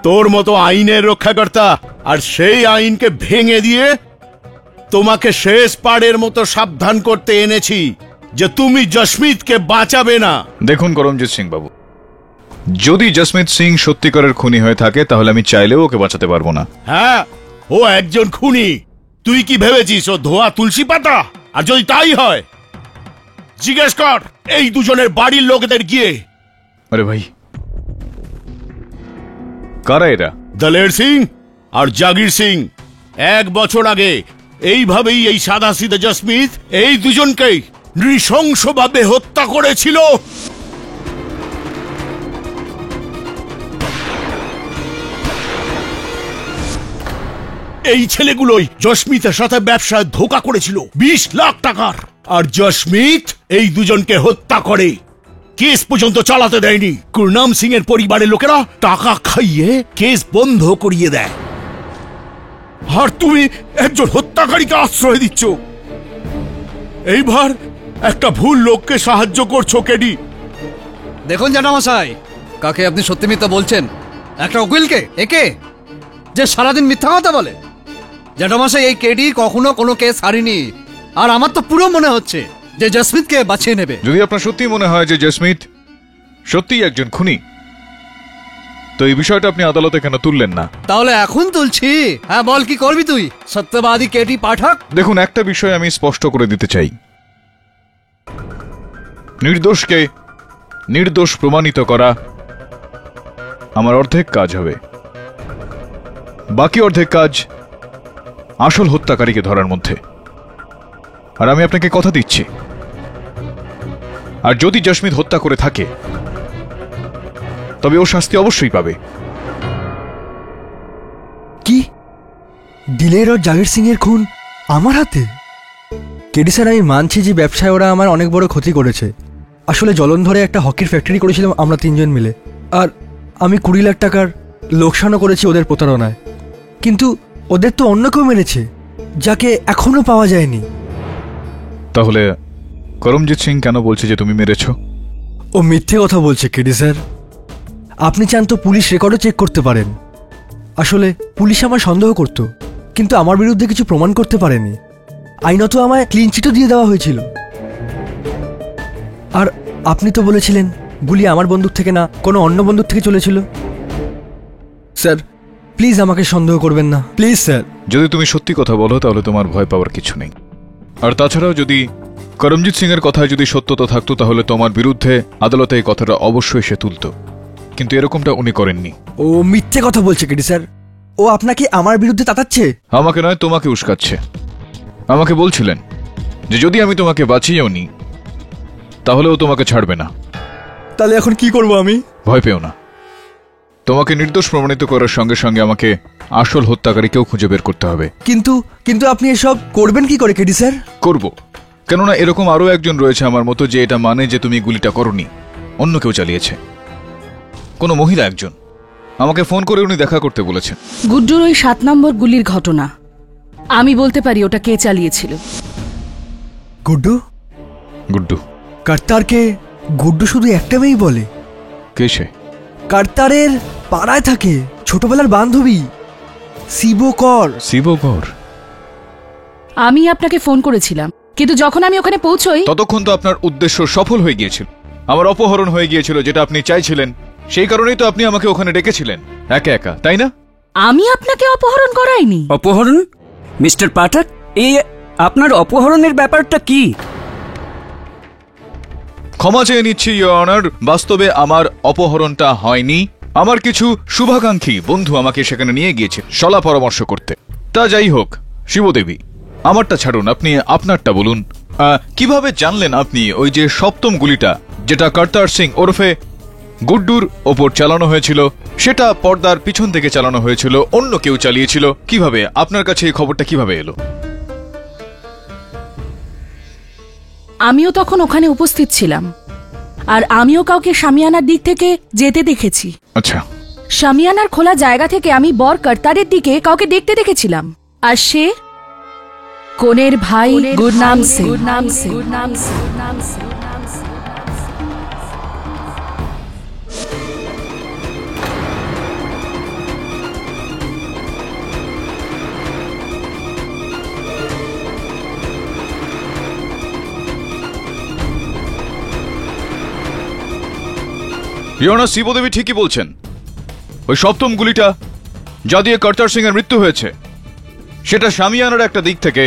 তোর মতো আইনের রক্ষাকর্তা, আর সেই আইনকে ভেঙে দিয়ে তোমাকে শেষ পাড়ের মতো সাবধান করতে এনেছি যে তুমি জসমিতকে বাঁচাবে না। দেখুন করমজিৎ সিং বাবু, যদি জসমিত সিং সত্যিকারের খুনি হয়ে থাকে তাহলে আমি চাইলেও ওকে বাঁচাতে পারবো না। হ্যাঁ, ও ও একজন খুনি। তুই কি ভেবেছিস ও ধোয়া তুলসী পাতা? আর যদি তাই হয়, জিজ্ঞেস কর এই দুজনের বাড়ির লোকেদের গিয়ে। আরে ভাই, কারা এরা? দলের সিং আর জাগির সিং 1 বছর আগে এইভাবেই এই সাদাসিধে জসমিত এই দুজনকেই নৃশংসভাবে হত্যা করেছিল। এই ছেলেগুলোই জসমিতের সাথে ব্যবসায় ধোঁকা করেছিল 20 লাখ টাকার। আর জসমিত এই দুজনকে হত্যা করে কেস পর্যন্ত চালাতে দেয়নি। গুরনাম সিং এর পরিবারের লোকেরা টাকা খাইয়ে কেস বন্ধ করিয়ে দেয়। আর তুমি একজন হত্যাকারীকে আশ্রয় দিচ্ছ। এইবার একটা ভুল লোককে সাহায্য করছো কেডি। দেখুন জ্যাঠামশাই, কাকে আপনি সত্যি মিথ্যা বলছেন? একটা উকিলকে, একে যে সারাদিন মিথ্যা কথা বলে? জ্যাঠামশাই, এই কেডি কখনো কোনো কেস হারিনি। আর আমার তো পুরো মনে হচ্ছে যে জসমিতকে বাঁচিয়ে নেবে। যদি আপনার সত্যি মনে হয় যে জসমিত সত্যিই একজন খুনি, তো এই বিষয়টা আপনি আদালতে কেন তুললেন না? তাহলে এখন তুলছি। হ্যাঁ, বল কি করবি তুই, সত্যবাদী কেডি পাঠক? দেখুন, একটা বিষয় আমি স্পষ্ট করে দিতে চাই। নির্দোষকে নির্দোষ প্রমাণিত করা আমার অর্ধেক কাজ হবে, বাকি অর্ধেক কাজ আসল হত্যাকারীকে ধরার মধ্যে। আর আমি আপনাকে কথা দিচ্ছি, আর যদি জসমিত হত্যা করে থাকে তবে ও শাস্তি অবশ্যই পাবে। কি দিলের আর জাহির সিং এর খুন আমার হাতে? কেডি স্যার, আমি মানছি যে ব্যবসায় ওরা আমার অনেক বড় ক্ষতি করেছে। আসলে জলন্ধরে একটা হকির ফ্যাক্টরি করেছিলাম আমরা 3 জন মিলে, আর আমি 20 লাখ টাকার লোকসানও করেছি ওদের প্রতারণায়। কিন্তু ওদের তো অন্য কেউ মেরেছে, যাকে এখনো পাওয়া যায়নি। তাহলে করমজিৎ সিং কেন বলছে যে তুমি মেরেছ? ও মিথ্যে কথা বলছে কেডি স্যার। আপনি চান তো পুলিশ রেকর্ডও চেক করতে পারেন। আসলে পুলিশ আমার সন্দেহ করত, কিন্তু আমার বিরুদ্ধে কিছু প্রমাণ করতে পারেনি। আইনত আমায় ক্লিন চিটও দিয়ে দেওয়া হয়েছিল। আর আপনি তো বলেছিলেন গুলি আমার বন্দুক থেকে না, কোনো অন্য বন্দুক থেকে চলেছিল। স্যার প্লিজ আমাকে সন্দেহ করবেন না, প্লিজ স্যার। যদি তুমি সত্যি কথা বলো তাহলে তোমার ভয় পাওয়ার কিছু নেই। আর তাছাড়াও যদি করমজিৎ সিং এর কথায় যদি সত্যতা থাকতো তাহলে তোমার বিরুদ্ধে আদালতে এই কথাটা অবশ্যই সে তুলত, কিন্তু এরকমটা উনি করেননি। ও মিথ্যে কথা বলছে কেডি স্যার। ও আপনাকে আমার বিরুদ্ধে তাতাচ্ছে। আমাকে নয়, তোমাকে উস্কাচ্ছে। আমাকে বলছিলেন যে যদি আমি তোমাকে বাঁচিয়েও নি তাহলে ও তোমাকে ছাড়বে না। তাহলে এখন কি করব আমি? ভয় পেও না, তোমাকে নির্দোষ প্রমাণিত করার সঙ্গে সঙ্গে আমাকে আসল হত্যাকারীকেও খুঁজে বের করতে হবে। কিন্তু আপনি এসব করবেন কি করে কেডি স্যার? করব, কেননা এরকম আরো একজন রয়েছে আমার মতো যে এটা মানে যে তুমি গুলিটা করনি, অন্য কেউ চালিয়েছে। কোনো মহিলা একজন আমাকে ফোন করে উনি দেখা করতে বলেছেন। গুড্ডুর ওই 7 নম্বর গুলির ঘটনা আমি বলতে পারি ওটা কে চালিয়েছিল। গুড্ডু? গুড্ডু? কার্তারকে গুড্ডু শুধু একটা মেয়েই বলে। কে সে? কার্তারের পাড়ায় থাকে, ছোটবেলার বান্ধবী শিবকর। শিবকর? আমি আপনাকে ফোন করেছিলাম, কিন্তু যখন আমি ওখানে পৌঁছই ততক্ষণ তো আপনার উদ্দেশ্য সফল হয়ে গিয়েছিল। আমার অপহরণ হয়ে গিয়েছিল, যেটা আপনি চাইছিলেন। সেই কারণেই তো আপনি আমাকে ওখানে ডেকেছিলেন একা একা, তাই না? আমি আপনাকে অপহরণ করাইনি। অপহরণ? মিস্টার পাঠক, এই আপনার অপহরণের ব্যাপারটা কি? ক্ষমা চেয়ে নিচ্ছি ইওর অনার, বাস্তবে আমার অপহরণটা হয়নি। আমার কিছু শুভাকাঙ্ক্ষী বন্ধু আমাকে সেখানে নিয়ে গিয়েছে সলা পরামর্শ করতে। তা যাই হোক, শিবদেবী, আমারটা ছাড়ুন, আপনি আপনারটা বলুন। কিভাবে জানলেন আপনি ওই যে 7ম গুলিটা যেটা কর্তার সিং ওরফে গুড্ডুর ওপর চালানো হয়েছিল সেটা পর্দার পিছন থেকে চালানো হয়েছিল, অন্য কেউ চালিয়েছিল? কিভাবে আপনার কাছে এই খবরটা কিভাবে এলো? আমিও তখন ওখানে উপস্থিত ছিলাম, আর আমিও কাউকে শামিয়ানার দিক থেকে যেতে দেখেছি। আচ্ছা। শামিয়ানার খোলা জায়গা থেকে আমি বর কর্তারের দিকে কাউকে দেখতে দেখেছিলাম, আর সে কোনের ভাই গুরনাম সিং। শিবদেবী ঠিকই বলছেন। ওই 7ম গুলিটা যা দিয়ে কর্তার সিং এর মৃত্যু হয়েছে সেটা শামিয়ানার একটা দিক থেকে,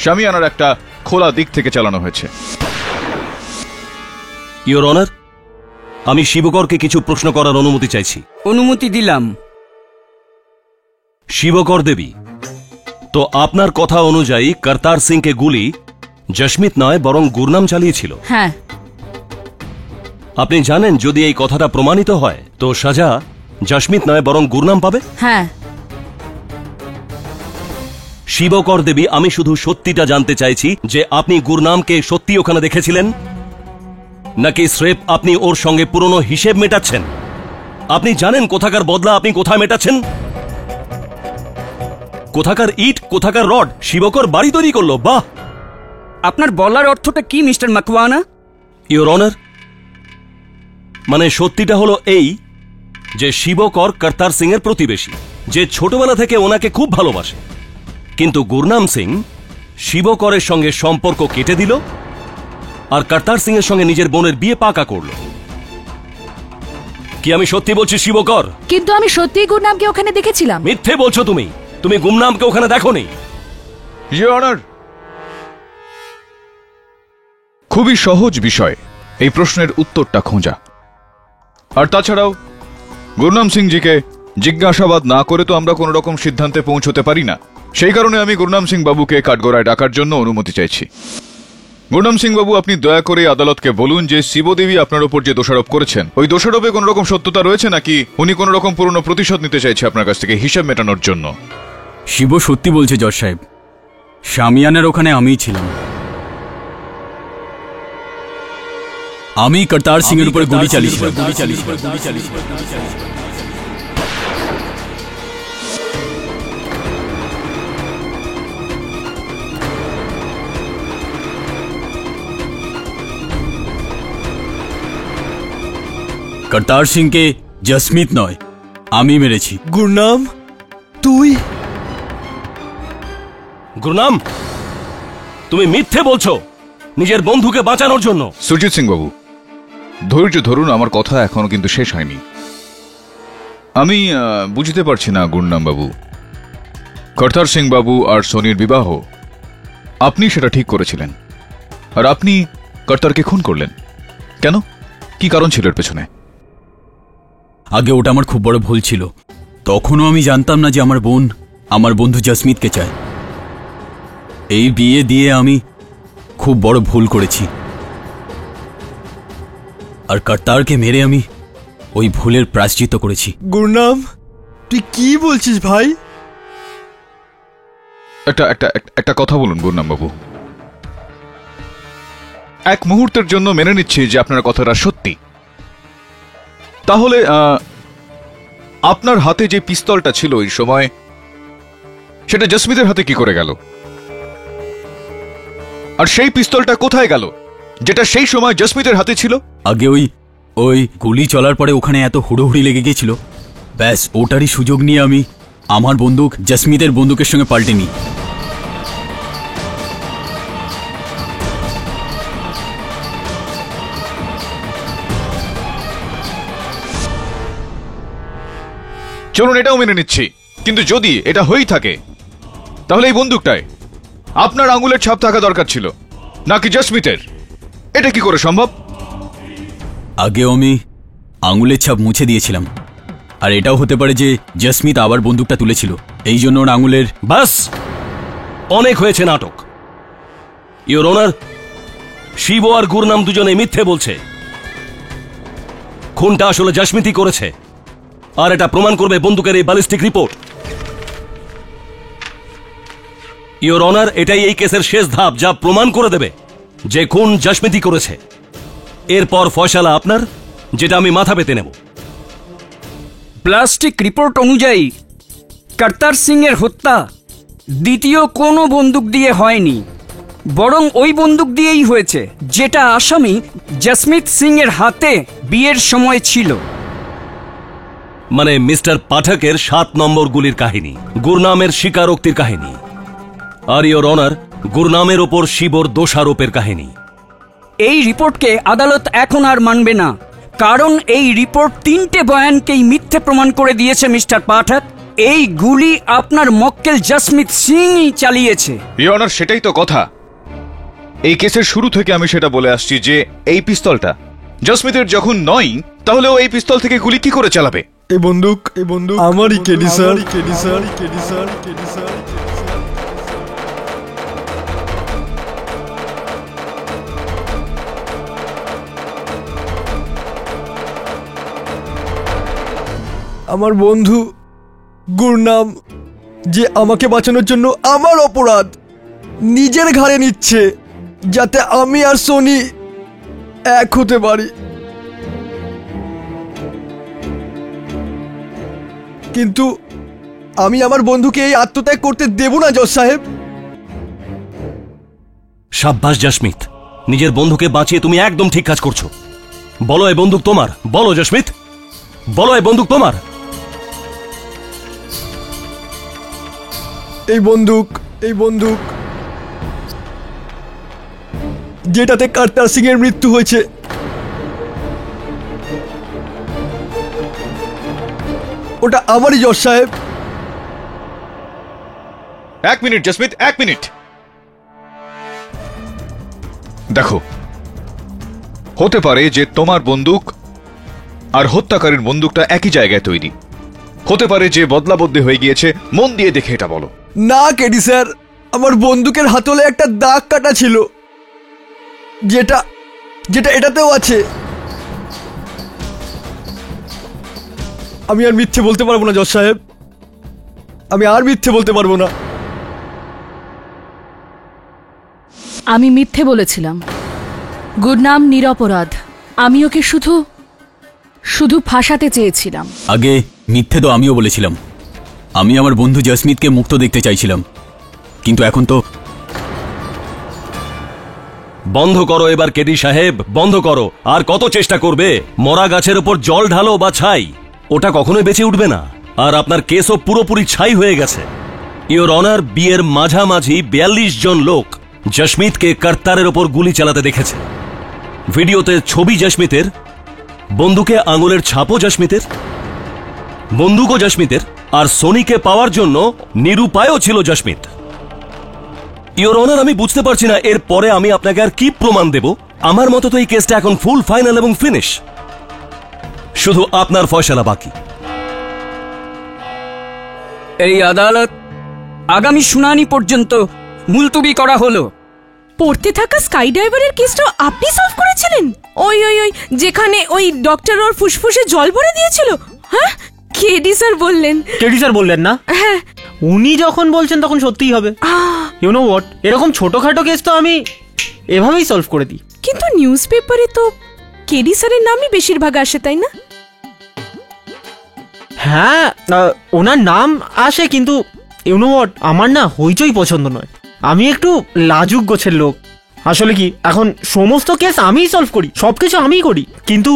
শামিয়ানার একটা খোলা দিক থেকে চালানো হয়েছে। ইওর অনার, আমি শিবকরকে কিছু প্রশ্ন করার অনুমতি চাইছি। অনুমতি দিলাম। শিবকর দেবী, তো আপনার কথা অনুযায়ী করতার সিংকে গুলি জশমিত নয় বরং গুরনাম চালিয়েছিল? হ্যাঁ। আপনি জানেন যদি এই কথাটা প্রমাণিত হয় তো সাজা জশমিত নয় বরং গুরনাম পাবে? হ্যাঁ। শিবকর দেবী, আমি শুধু সত্যিটা জানতে চাইছি যে আপনি গুরনামকে সত্যি ওখানে দেখেছিলেন নাকি স্রেফ আপনি ওর সঙ্গে পুরনো হিসেব মেটাচ্ছেন? আপনি জানেন কোথাকার বদলা আপনি কোথায় মেটাচ্ছেন? কোথাকার ইট, কোথাকার রড শিবকর বাড়ি তৈরি করলো। বাহ! আপনার বলার অর্থটা কি মিস্টার মাকওয়ানা? ইওর অনার, মানে সত্যিটা হলো এই যে শিবকর করতার সিং এর প্রতিবেশী, যে ছোটবেলা থেকে ওনাকে খুব ভালোবাসে, কিন্তু গুরনাম সিং শিবকরের সঙ্গে সম্পর্ক কেটে দিল আর করতার সিং এর সঙ্গে নিজের বোনের বিয়ে পাকা করল। কি আমি সত্যি বলছি শিবকর? কিন্তু আমি সত্যিই গুরনামকে ওখানে দেখেছিলাম। মিথ্যে বলছো তুমি, তুমি গুরনামকে ওখানে দেখোনি। ইওর অনার, খুবই সহজ বিষয় এই প্রশ্নের উত্তরটা খোঁজা। আর তাছাড়াও গুরনাম সিংজিকে জিজ্ঞাসাবাদ না করে তো আমরা কোন রকম সিদ্ধান্তে পৌঁছতে পারি না। সেই কারণে আমি গুরনাম সিং বাবুকে কাঠগড়ায় ডাকার জন্য অনুমতি চাইছি। গুরনাম সিং বাবু, আপনি দয়া করে আদালতকে বলুন যে শিবদেবী আপনার উপর যে দোষারোপ করেছেন ওই দোষারোপে কোন রকম সত্যতা রয়েছে নাকি উনি কোন রকম পুরনো প্রতিশোধ নিতে চাইছে আপনার কাছ থেকে হিসাব মেটানোর জন্য। শিব সত্যি বলছে জজ সাহেব, শামিয়ানের ওখানে আমিই ছিলাম। আমি করতার সিং এর উপরে গুলি চালিয়েছিলাম। করতার সিংকে জসমিত নয় আমি মেরেছি। গুরনাম, তুই? গুরনাম, তুমি মিথ্যে বলছো নিজের বন্ধুকে বাঁচানোর জন্য। সুরজিৎ সিং বাবু, ধৈর্য ধরুন, আমার কথা এখনো কিন্তু শেষ হয়নি। আমি বুঝতে পারছি না গুরনাম বাবু, করতার সিং বাবু আর সোনির বিবাহ আপনি সেটা ঠিক করেছিলেন, আর আপনি করতারকে খুন করলেন কেন? কি কারণ ছিল এর পেছনে? আগে ওটা আমার খুব বড় ভুল ছিল। তখনও আমি জানতাম না যে আমার বোন আমার বন্ধু জসমিতকে চায়। এই বিয়ে দিয়ে আমি খুব বড় ভুল করেছি, আর করতারকে মেরে আমি ওই ভুলের প্রায়শ্চিত্ত করেছি। গুরনাম, তুই কি বলছিস ভাই? একটা কথা বলুন গুরনাম বাবু। এক মুহূর্তের জন্য মেনে নিচ্ছি যে আপনার কথাটা সত্যি, তাহলে আপনার হাতে যে পিস্তলটা ছিল ওই সময় সেটা জসমিতের হাতে কি করে গেল? আর সেই পিস্তলটা কোথায় গেল যেটা সেই সময় জসমিতের হাতে ছিল? আগে ওই গুলি চলার পরে ওখানে এত হুড়োহুড়ি লেগে গিয়েছিল, ব্যাস ওটারই সুযোগ নিয়ে আমি আমার বন্দুক জসমিতের বন্দুকের সঙ্গে পাল্টে নিই। চলুন এটাও মেনে নিচ্ছি, কিন্তু যদি এটা হয়েই থাকে তাহলে এই বন্দুকটায় আপনার আঙুলের ছাপ থাকা দরকার ছিল নাকি জসমিতের? এটা কি করে সম্ভব? আগেও আমি আঙুলের ছাপ মুছে দিয়েছিলাম, আর এটাও হতে পারে যে জসমিত আবার বন্দুকটা তুলেছিল, এই জন্য ওর আঙুলের। বাস, অনেক হয়েছে নাটক। ইওর অনার, শিব আর গুরনাম দুজনে মিথ্যে বলছে। খুনটা আসলে জসমিতই করেছে, আর এটা প্রমাণ করবে বন্দুকের এই ব্যালিস্টিক রিপোর্ট। ইওর অনার, এটাই এই কেসের শেষ ধাপ যা প্রমাণ করে দেবে যে খুন জসমিতই করেছে। এরপর ফয়সালা আপনার, যেটা আমি মাথা পেতে নেব। প্লাস্টিক রিপোর্ট অনুযায়ী করতার সিং এর হত্যা দ্বিতীয় কোনো বন্দুক দিয়ে হয়নি, বরং ওই বন্দুক দিয়েই হয়েছে যেটা আসামি জসমিত সিং এর হাতে বিয়ের সময় ছিল। মানে মিস্টার পাঠকের 7 নম্বর গুলির কাহিনী, গুরনামের স্বীকারোক্তির কাহিনী, আর ইওর অনার গুরনামের ওপর শিবর দোষারোপের কাহিনী। এই রিপোর্টকে আদালত এখন আর মানবে না, কারণ এই রিপোর্ট 3টে বয়ানকেই মিথ্যে প্রমাণ করে দিয়েছে মিস্টার পাঠক। এই গুলি আপনার মক্কেল জসমিত সিংই চালিয়েছে। ইওর অনার, সেটাই তো কথা। এই কেসের শুরু থেকে আমি সেটা বলে আসছি যে এই পিস্তলটা জসমিতের যখন নয়, তাহলে ও এই পিস্তল থেকে গুলি কি করে চালাবে? এই বন্দুক আমারই কেডি স্যার। আমার বন্ধু গুরনাম, যে আমাকে বাঁচানোর জন্য আমার অপরাধ নিজের ঘাড়ে নিচ্ছে, যাতে আমি আর সোনি এক হতে পারি। কিন্তু আমি আমার বন্ধুকে এই আত্মত্যাগ করতে দেব না জজ সাহেব। সাব্বাস জসমিত, নিজের বন্ধুকে বাঁচিয়ে তুমি একদম ঠিক কাজ করছো। বলো এই বন্দুক তোমার। বলো জসমিত, বলো এই বন্দুক তোমার। এই বন্দুক যেটাতে কার্তার সিং এর মৃত্যু হয়েছে, ওটা আমারই জজ সাহেব। এক মিনিট জসমিত, এক মিনিট। দেখো, হতে পারে যে তোমার বন্দুক আর হত্যাকারীর বন্দুকটা একই জায়গায় তৈরি। হতে পারে যে বদলাবদলি হয়ে গিয়েছে। মন দিয়ে দেখে এটা বলো। না কেডি স্যার, আমার বন্দুকের হাতলে একটা দাগ কাটা ছিল, যেটা এটাতেও আছে। আমি আর মিথ্যে বলতে পারবো না জজ সাহেব, আমি আর মিথ্যে বলতে পারবো না। আমি মিথ্যে বলেছিলাম। গুরনাম নিরপরাধ। আমি ওকে শুধু ফাঁসাতে চেয়েছিলাম। আগে মিথ্যে তো আমিও বলেছিলাম। আমি আমার বন্ধু জসমিতকে মুক্ত দেখতে চাইছিলাম, কিন্তু এখন তো। বন্ধ করো এবার কেডি সাহেব, বন্ধ করো। আর কত চেষ্টা করবে? মরা গাছের উপর জল ঢালো বা ছাই, ওটা কখনোই বেঁচে উঠবে না। আর আপনার কেসও পুরোপুরি ছাই হয়ে গেছে। ইওর অনার, বিয়ের মাঝামাঝি 42 জন লোক জসমিতকে কার্তারের ওপর গুলি চালাতে দেখেছে। ভিডিওতে ছবি জসমিতের, বন্দুকে আঙুলের ছাপও জসমিতের, বন্দুকও জসমিতের, আর সোনিকে পাওয়ার জন্য নিরুপায়ও ছিল জসমিত। ইওর অনার, আমি বুঝতে পারছি না এর পরে আমি আপনাকে আর কি প্রমাণ দেব। আমার মতো তো এই কেসটা এখন ফুল ফাইনাল এবং ফিনিশ। শুধু আপনার ফয়সালা বাকি। এই আদালত আগামী শুনানি পর্যন্ত মুলতবি করা হলো। পড়তে থাকা স্কাই ডাইভারের কেসটা আপনি সলভ করেছিলেন? ওই যেখানে ওই ডক্টর ওর ফুসফুসে জল ভরে দিয়েছিল? হ্যাঁ, কেডি স্যার বললেন না? হ্যাঁ, উনি যখন বলছেন তখন সত্যিই হবে। ইউ নো হোয়াট, এরকম ছোটখাটো কেস তো আমি এভাবেই সলভ করে দিই। কিন্তু নিউজ পেপারে তো কেডি স্যারের নামই বেশিরভাগ আসে, তাই না? হ্যাঁ, ওনার নাম আসে, কিন্তু ইউ নো হোয়াট, আমার না হইচই পছন্দ নয়। আমি একটু লাজুক গোছের লোক। আসলে কি, এখন সমস্ত কেস আমিই সলভ করি, সবকিছু আমিই করি, কিন্তু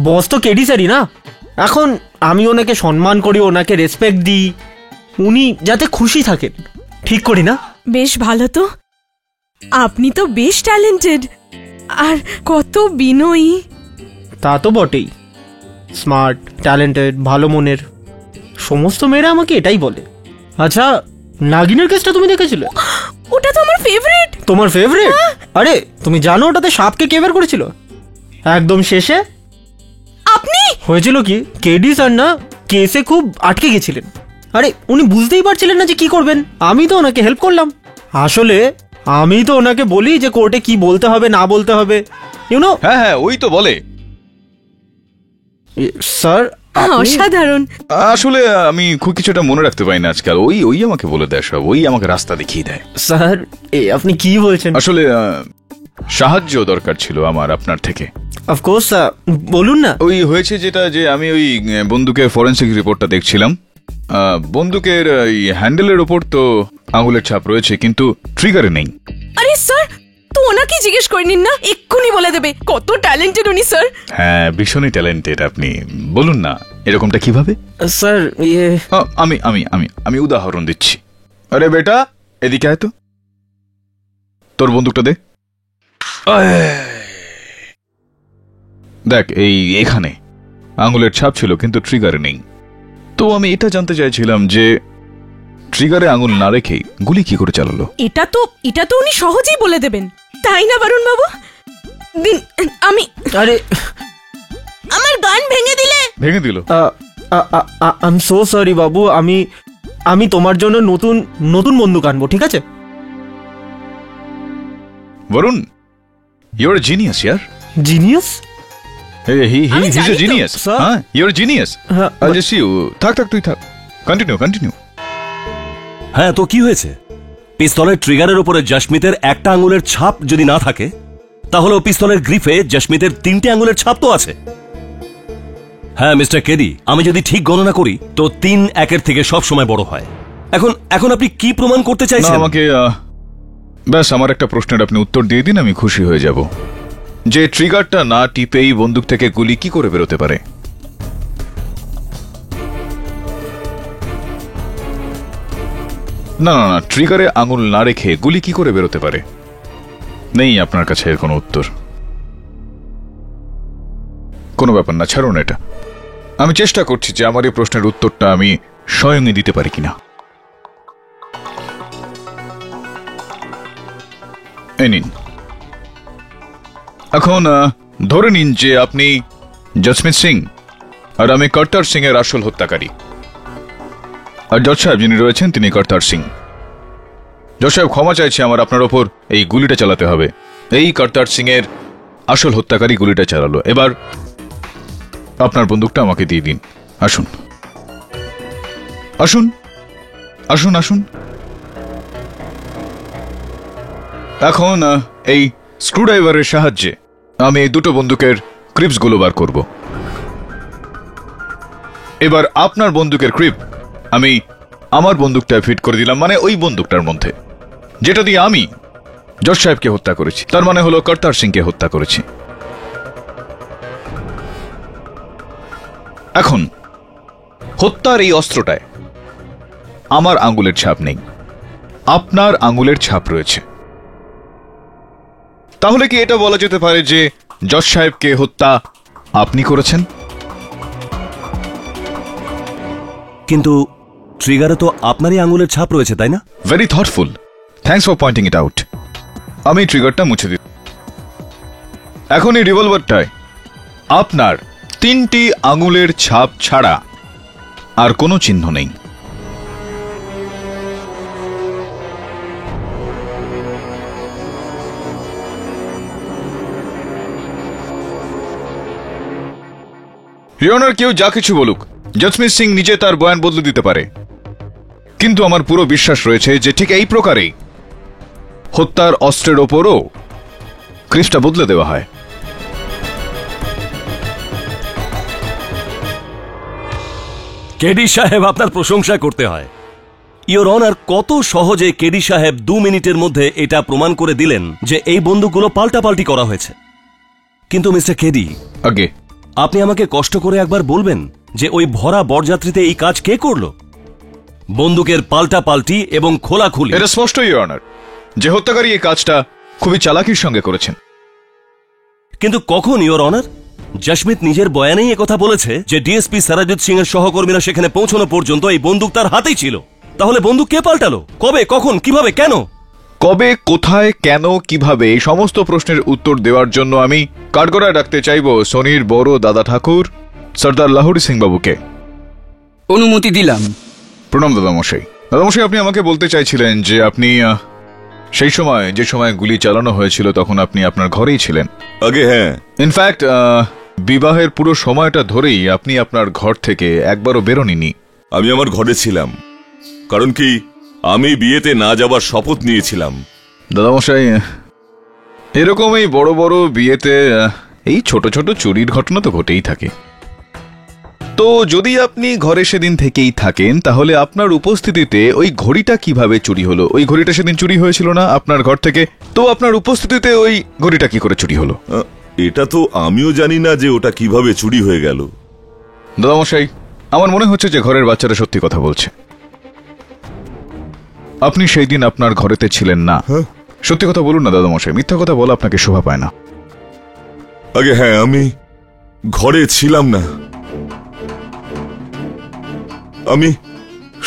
বস তো কেডি স্যারই না। এখন আমি ওনাকে সম্মান করি, ওনাকে রেসপেক্ট দিই, উনি যাতে খুশি থাকেন, ঠিক করি না? বেশ ভালো তো। আপনি তো বেশ ট্যালেন্টেড, আর কত বিনয়ী। তা তো বটেই। স্মার্ট, ট্যালেন্টেড, ভালো মনের, সমস্ত মেয়েরা আমাকে এটাই বলে। আচ্ছা, নাগিনের কেসটা তুমি দেখেছিলে? ওটা তো আমার ফেভারিট। তোমার ফেভারিট? আরে তুমি জানো ওটাতে সাপকে কে বের করেছিল একদম শেষে? আপনি। হয়েছিল কি, কেডি স্যার না কেসে খুব আটকে গেছিলেন। আরে উনি বুঝতেই পারছিলেন না যে কি করবেন। আমি তো ওনাকে হেল্প করলাম। আসলে আমি তো ওনাকে বলি যে কোর্টে কি বলতে হবে না বলতে হবে, ইউ নো। হ্যাঁ, ওই তো বলে। স্যার অসাধারণ। আসলে আমি খুব কিছুটা মনে রাখতে পারি না আজকাল। ওই আমাকে বলে দেয় সব, ওই আমাকে রাস্তা দেখিয়ে দেয়। স্যার আপনি কি বলছেন? আসলে সাহায্য দরকার ছিল আমার আপনার থেকে। অফকোর্স, বলুন না। ওই হয়েছে যেটা, যে আমি ওই বন্দুকের ফরেন্সিক রিপোর্টটা দেখছিলাম। বন্দুকের হ্যান্ডেলের ওপর তো আঙুলের ছাপ রয়েছে, কিন্তু ট্রিগারে নেই। আরে স্যার, তো ওনাকে জিজ্ঞেস করে নিন না, এক্ষুনি বলে দেবে। কত ট্যালেন্টেড উনি স্যার। হ্যাঁ, ভীষণই ট্যালেন্টেড। আপনি বলুন না এরকমটা কিভাবে? স্যার আমি আমি আমি আমি উদাহরণ দিচ্ছি। আরে বেটা, এদিকে আয় তো, তোর বন্দুকটা দে। দেখ, এখানে আঙুলের ছাপ ছিল, কিন্তু ট্রিগারে নেই। তো আমি এটা জানতে চাইছিলাম যে ট্রিগারে আঙুল না রেখেই গুলি কি করে চালালো? এটা তো উনি সহজেই বলে দেবেন, তাই না বরুণ বাবু? দিন আমি আরে আমার গান ভেঙে দিলে। ভেঙে দিল? আই এম সো সরি বাবু, আমি তোমার জন্য নতুন নতুন বন্দুক আনবো, ঠিক আছে? বরুণ, ইউ আর জিনিয়াস ইয়ার। Genius? He's a genius. You're a genius. I'll just see you. থাক তুই থাক। Continue. হ্যাঁ, তো কি হয়েছে? পিস্তলের ট্রিগারের উপরে জশমিতের একটা আঙুলের ছাপ যদি না থাকে, তাহলে পিস্তলের গ্রিফে জশমিতের 3টে আঙুলের ছাপ তো আছে। হ্যাঁ মিস্টার কেডি, আমি যদি ঠিক গণনা করি তো 3 1-এর থেকে সব সময় বড় হয়। এখন আপনি কি প্রমাণ করতে চাইছেন? আমাকে ব্যাস আমার একটা প্রশ্নের আপনি উত্তর দিয়ে দিন, আমি খুশি হয়ে যাব। যে ট্রিগারটা না টিপেই বন্দুক থেকে গুলি কি করে বেরোতে পারে? না, ট্রিগারে আঙুল না রেখে গুলি কি করে বেরোতে পারে? নেই আপনার কাছে এর কোনো উত্তর? কোনো ব্যাপার না, ছাড়ুন এটা। আমি চেষ্টা করছি যে আমার এই প্রশ্নের উত্তরটা আমি স্বয়ংই দিতে পারি কিনা। এই নিন। এখন ধরে নিন যে আপনি জসমিত সিং আর আমি কর্তার সিং এর আসল হত্যাকারী, আর জজ সাহেব যিনি রয়েছেন তিনি কর্তার সিং। জজ সাহেব ক্ষমা চাইছে, আমার আপনার ওপর এই গুলিটা চালাতে হবে। এই কর্তার সিং এর আসল হত্যাকারী গুলিটা চালালো। এবার আপনার বন্দুকটা আমাকে দিয়ে দিন। আসুন আসুন আসুন আসুন। এখন এই স্ক্রুড্রাইভারের সাহায্যে আমি এই দুটো বন্দুকের ক্রিপসগুলো বার করব। এবার আপনার বন্দুকের ক্রিপ আমি আমার বন্দুকটা ফিট করে দিলাম, মানে ওই বন্দুকটার মধ্যে যেটা দিয়ে আমি জজ সাহেবকে হত্যা করেছি। তার মানে হলো কর্তার সিংকে হত্যা করেছি। এখন হত্যার এই অস্ত্রটায় আমার আঙ্গুলের ছাপ নেই, আপনার আঙ্গুলের ছাপ রয়েছে। তাহলে কি এটা বলা যেতে পারে যে জজ সাহেবকে হত্যা আপনি করেছেন? কিন্তু ট্রিগারে তো আপনারই আঙুলের ছাপ রয়েছে, তাই না? Very thoughtful, thanks for pointing it out. আমি ট্রিগারটা মুছে দিই। এখন এই রিভলভারটায় আপনার 3টি আঙুলের ছাপ ছাড়া আর কোনো চিহ্ন নেই। রিওনার কেউ যা কিছু বলুক, জসমিত সিং নিজে তার বয়ান বদলে দিতে পারে, কিন্তু আমার পুরো বিশ্বাস রয়েছে যে ঠিক এই প্রকারেই হত্যার অস্ত্রের ওপরও ক্রিপসটা বদলে দেওয়া হয়। কেডি সাহেব, আপনার প্রশংসা করতে হয়। ইওর অনার, কত সহজে কেডি সাহেব 2 মিনিটের মধ্যে এটা প্রমাণ করে দিলেন যে এই বন্দুকগুলো পাল্টাপাল্টি করা হয়েছে। কিন্তু মিস্টার কেডি, আগে আপনি আমাকে কষ্ট করে একবার বলবেন যে ওই ভরা বরযাত্রীতে এই কাজ কে করলো? বন্দুকের পাল্টাপাল্টি এবং খোলাখুলি। এটা স্পষ্ট ইওর অনার যে হত্যাকারী এই কাজটা খুবই চালাকির সঙ্গে করেছেন। কিন্তু কখন ইওর অনার? জশমিত নিজের বয়ানেই একথা বলেছে যে ডিএসপি সারাজিৎ সিং এর সহকর্মীরা সেখানে পৌঁছানো পর্যন্ত এই বন্দুক তার হাতেই ছিল। তাহলে বন্দুক কে পাল্টালো? কবে, কখন, কিভাবে, কেন? কবে, কোথায়, কেন, কিভাবে, এই সমস্ত প্রশ্নের উত্তর দেওয়ার জন্য আমি কাঠগড়ায় ডাকতে চাইব সোনির বড় দাদা ঠাকুর সর্দার লাহোরি সিং বাবুকে। অনুমতি দিলাম। প্রণাম দাদামশাই। দাদামশাই, আপনি আমাকে বলতে চাইছিলেন যে আপনি সেই সময়, যে সময় গুলি চালানো হয়েছিল, তখন আপনি আপনার ঘরেই ছিলেন। আগে হ্যাঁ, ইনফ্যাক্ট বিবাহের পুরো সময়টা ধরেই আপনি আপনার ঘর থেকে একবারও বেরোননি। আমি আমার ঘরে ছিলাম, কারণ কি আমি বিয়েতে না যাবার শপথ নিয়েছিলাম। দাদামশাই, এরকম এই বড় বড় বিয়েতে এই ছোট ছোট চুরির ঘটনা তো ঘটেই থাকে। তো যদি আপনি ঘরে সেদিন থেকেই থাকেন, তাহলে আপনার উপস্থিতিতে ওই ঘড়িটা কিভাবে চুরি হলো? ওই ঘড়িটা সেদিন চুরি হয়েছিল না আপনার ঘর থেকে, তো আপনার উপস্থিতিতে ওই ঘড়িটা কি করে চুরি হলো? এটা তো আমিও জানি না যে ওটা কিভাবে চুরি হয়ে গেল। দাদামশাই, আমার মনে হচ্ছে যে ঘরের বাচ্চারা সত্যি কথা বলছে। আপনি সেই দিন আপনার ঘরেতে ছিলেন না। সত্যি কথা বলুন না দাদামশাই, মিথ্যা কথা বলা আপনাকে শোভা পায় না। আগে হ্যাঁ, আমি ঘরে ছিলাম না। আমি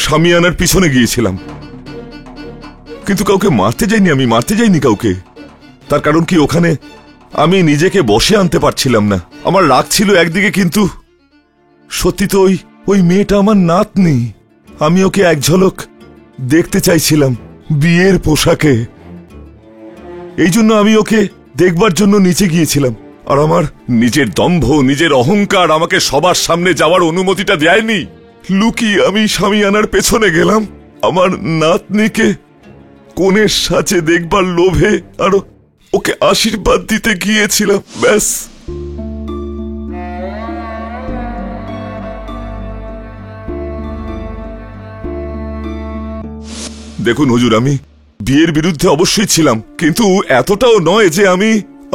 শামিয়ানার পিছনে গিয়েছিলাম, কিন্তু কাউকে মারতে যাইনি। আমি মারতে যাইনি কাউকে। তার কারণ কি, ওখানে আমি নিজেকে বসে আনতে পারছিলাম না। আমার রাগ ছিল একদিকে, কিন্তু সত্যি তো ওই মেয়েটা আমার নাতনি। আমি ওকে এক ঝলক দেখতে চাইছিলাম বিয়ের পোশাকে। এই জন্য আমি ওকে দেখবার জন্য নিচে গিয়েছিলাম। আর আমার নিজের দম্ভ, নিজের অহংকার আমাকে সবার সামনে যাওয়ার অনুমতিটা দেয়নি। লুকিয়ে আমি শামিয়ানার পেছনে গেলাম আমার নাতনিকে কোণের সাজে দেখবার লোভে, আর ওকে আশীর্বাদ দিতে গিয়েছিলাম। ব্যাস। দেখুন হুজুর, আমি বিয়ের বিরুদ্ধে অবশ্যই ছিলাম, কিন্তু এতটাও নয় যে আমি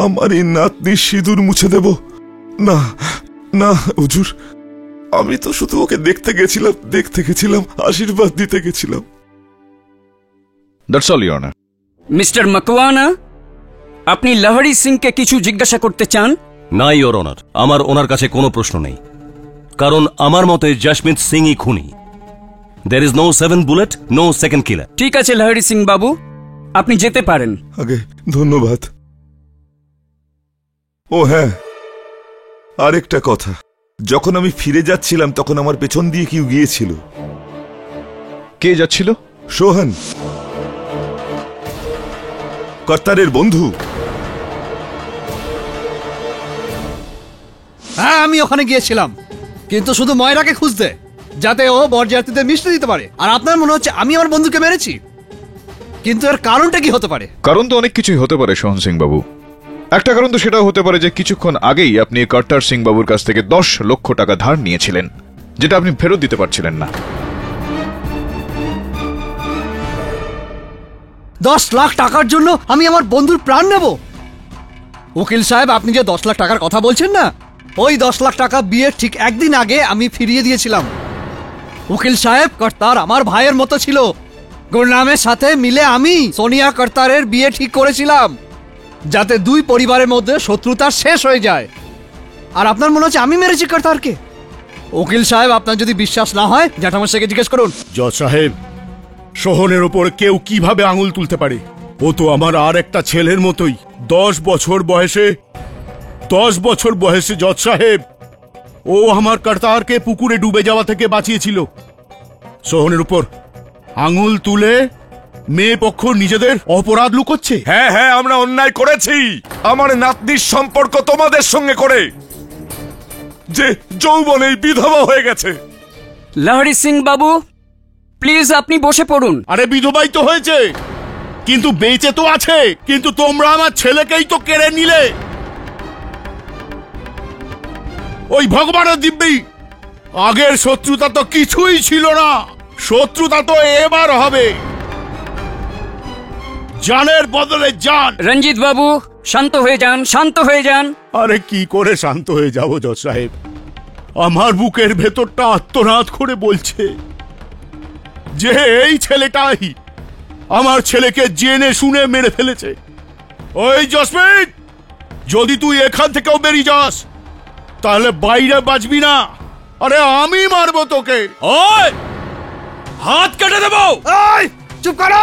আমার এই নাতনির সিঁদুর মুছে দেব। না না হুজুর, আমি তো শুধু ওকে দেখতে গেছিলাম, আশীর্বাদ দিতে গেছিলাম। That's all your honour. Mister Makwana, আপনি লহরি সিংকে কিছু জিজ্ঞাসা করতে চান? না ইওর অনার, আমার ওনার কাছে কোনো প্রশ্ন নেই, কারণ আমার মতে জসমিত সিংই খুনি। There is no 7 bullet, no second killer. ঠিক আছে লহরি সিং বাবু, আপনি যেতে পারেন। আগে ধন্যবাদ। ও হ্যাঁ, আরেকটা কথা, যখন আমি ফিরে যাচ্ছিলাম তখন আমার পেছন দিয়ে কেউ গিয়েছিল। কে যাচ্ছিল? সোহান, কর্তারের বন্ধু। হ্যাঁ, আমি ওখানে গিয়েছিলাম, কিন্তু শুধু ময়রাকে খুঁজতে, যাতে ও বরযাত্রীদের মিষ্টি দিতে পারে। আর আপনার মনে হচ্ছে আমি আমার বন্ধুকে মেরেছি, কিন্তু এর কারণটা কি হতে পারে? কারণ তো অনেক কিছুই হতে পারে সোহন সিং বাবু। একটা কারণ তো সেটাও হতে পারে যে কিছুক্ষণ আগেই আপনি কর্তার সিং বাবুর কাছ থেকে 10 লক্ষ টাকা ধার নিয়েছিলেন, যেটা আপনি ফেরত দিতে পারছিলেন না। 10 লাখ টাকার জন্য আমি আমার বন্ধুর প্রাণ নেব? উকিল সাহেব, আপনি যে 10 লাখ টাকার কথা বলছেন না, ওই 10 লাখ টাকা বিয়ের ঠিক একদিন আগে আমি ফিরিয়ে দিয়েছিলাম। উকিল সাহেব, কর্তার আমার ভাইয়ের মতো ছিল। গুরনামের সাথে মিলে আমি সোনিয়া কর্তারের বিয়ে ঠিক করেছিলাম, যাতে দুই পরিবারের মধ্যে শত্রুতা শেষ হয়ে যায়। আর আপনার মনে হচ্ছে আমি মেরেছি কর্তারকে? উকিল সাহেব, আপনার যদি বিশ্বাস না হয় জ্যাঠামশাইকে জিজ্ঞেস করুন। জজ সাহেব, সোহনের ওপর কেউ কিভাবে আঙুল তুলতে পারে? ও তো আমার আর একটা ছেলের মতোই। 10 বছর বয়সে জজ সাহেব, ও আমার কর্তারকে পুকুরে ডুবে যাওয়া থেকে বাঁচিয়েছিল। সোহনের উপর আঙুল তুলে মেয়ে পক্ষ নিজেদের অপরাধ লুকোচ্ছে। হ্যাঁ হ্যাঁ, আমরা অন্যায় করেছি আমার নাতনির সম্পর্ক তোমাদের সঙ্গে করে, যে যৌবনেই বিধবা হয়ে গেছে। লহরি সিং বাবু, প্লিজ আপনি বসে পড়ুন। আরে বিধবাই তো হয়েছে, কিন্তু বেঁচে তো আছে। কিন্তু তোমরা আমার ছেলেকেই তো কেড়ে নিলে। ওই ভগবানের দিব্যি, আগের শত্রুতা তো কিছুই ছিল না, শত্রুতা তো এবার হবে। জানের বদলে জান। রঞ্জিত বাবু, শান্ত হয়ে যান, শান্ত হয়ে যান। আরে কি করে শান্ত হয়ে যাব জজ সাহেব? আমার বুকের ভেতরটা আত্মনাদ করে বলছে যে এই ছেলেটাই আমার ছেলেকে জেনে শুনে মেরে ফেলেছে। ওই জসমিত, যদি তুই এখান থেকেও বেরিয়ে যাস তাহলে বাইরে বাঁচবি না। আরে আমি মারবো তোকে। ওই হাত কেটে দেবো। এই চুপ কর।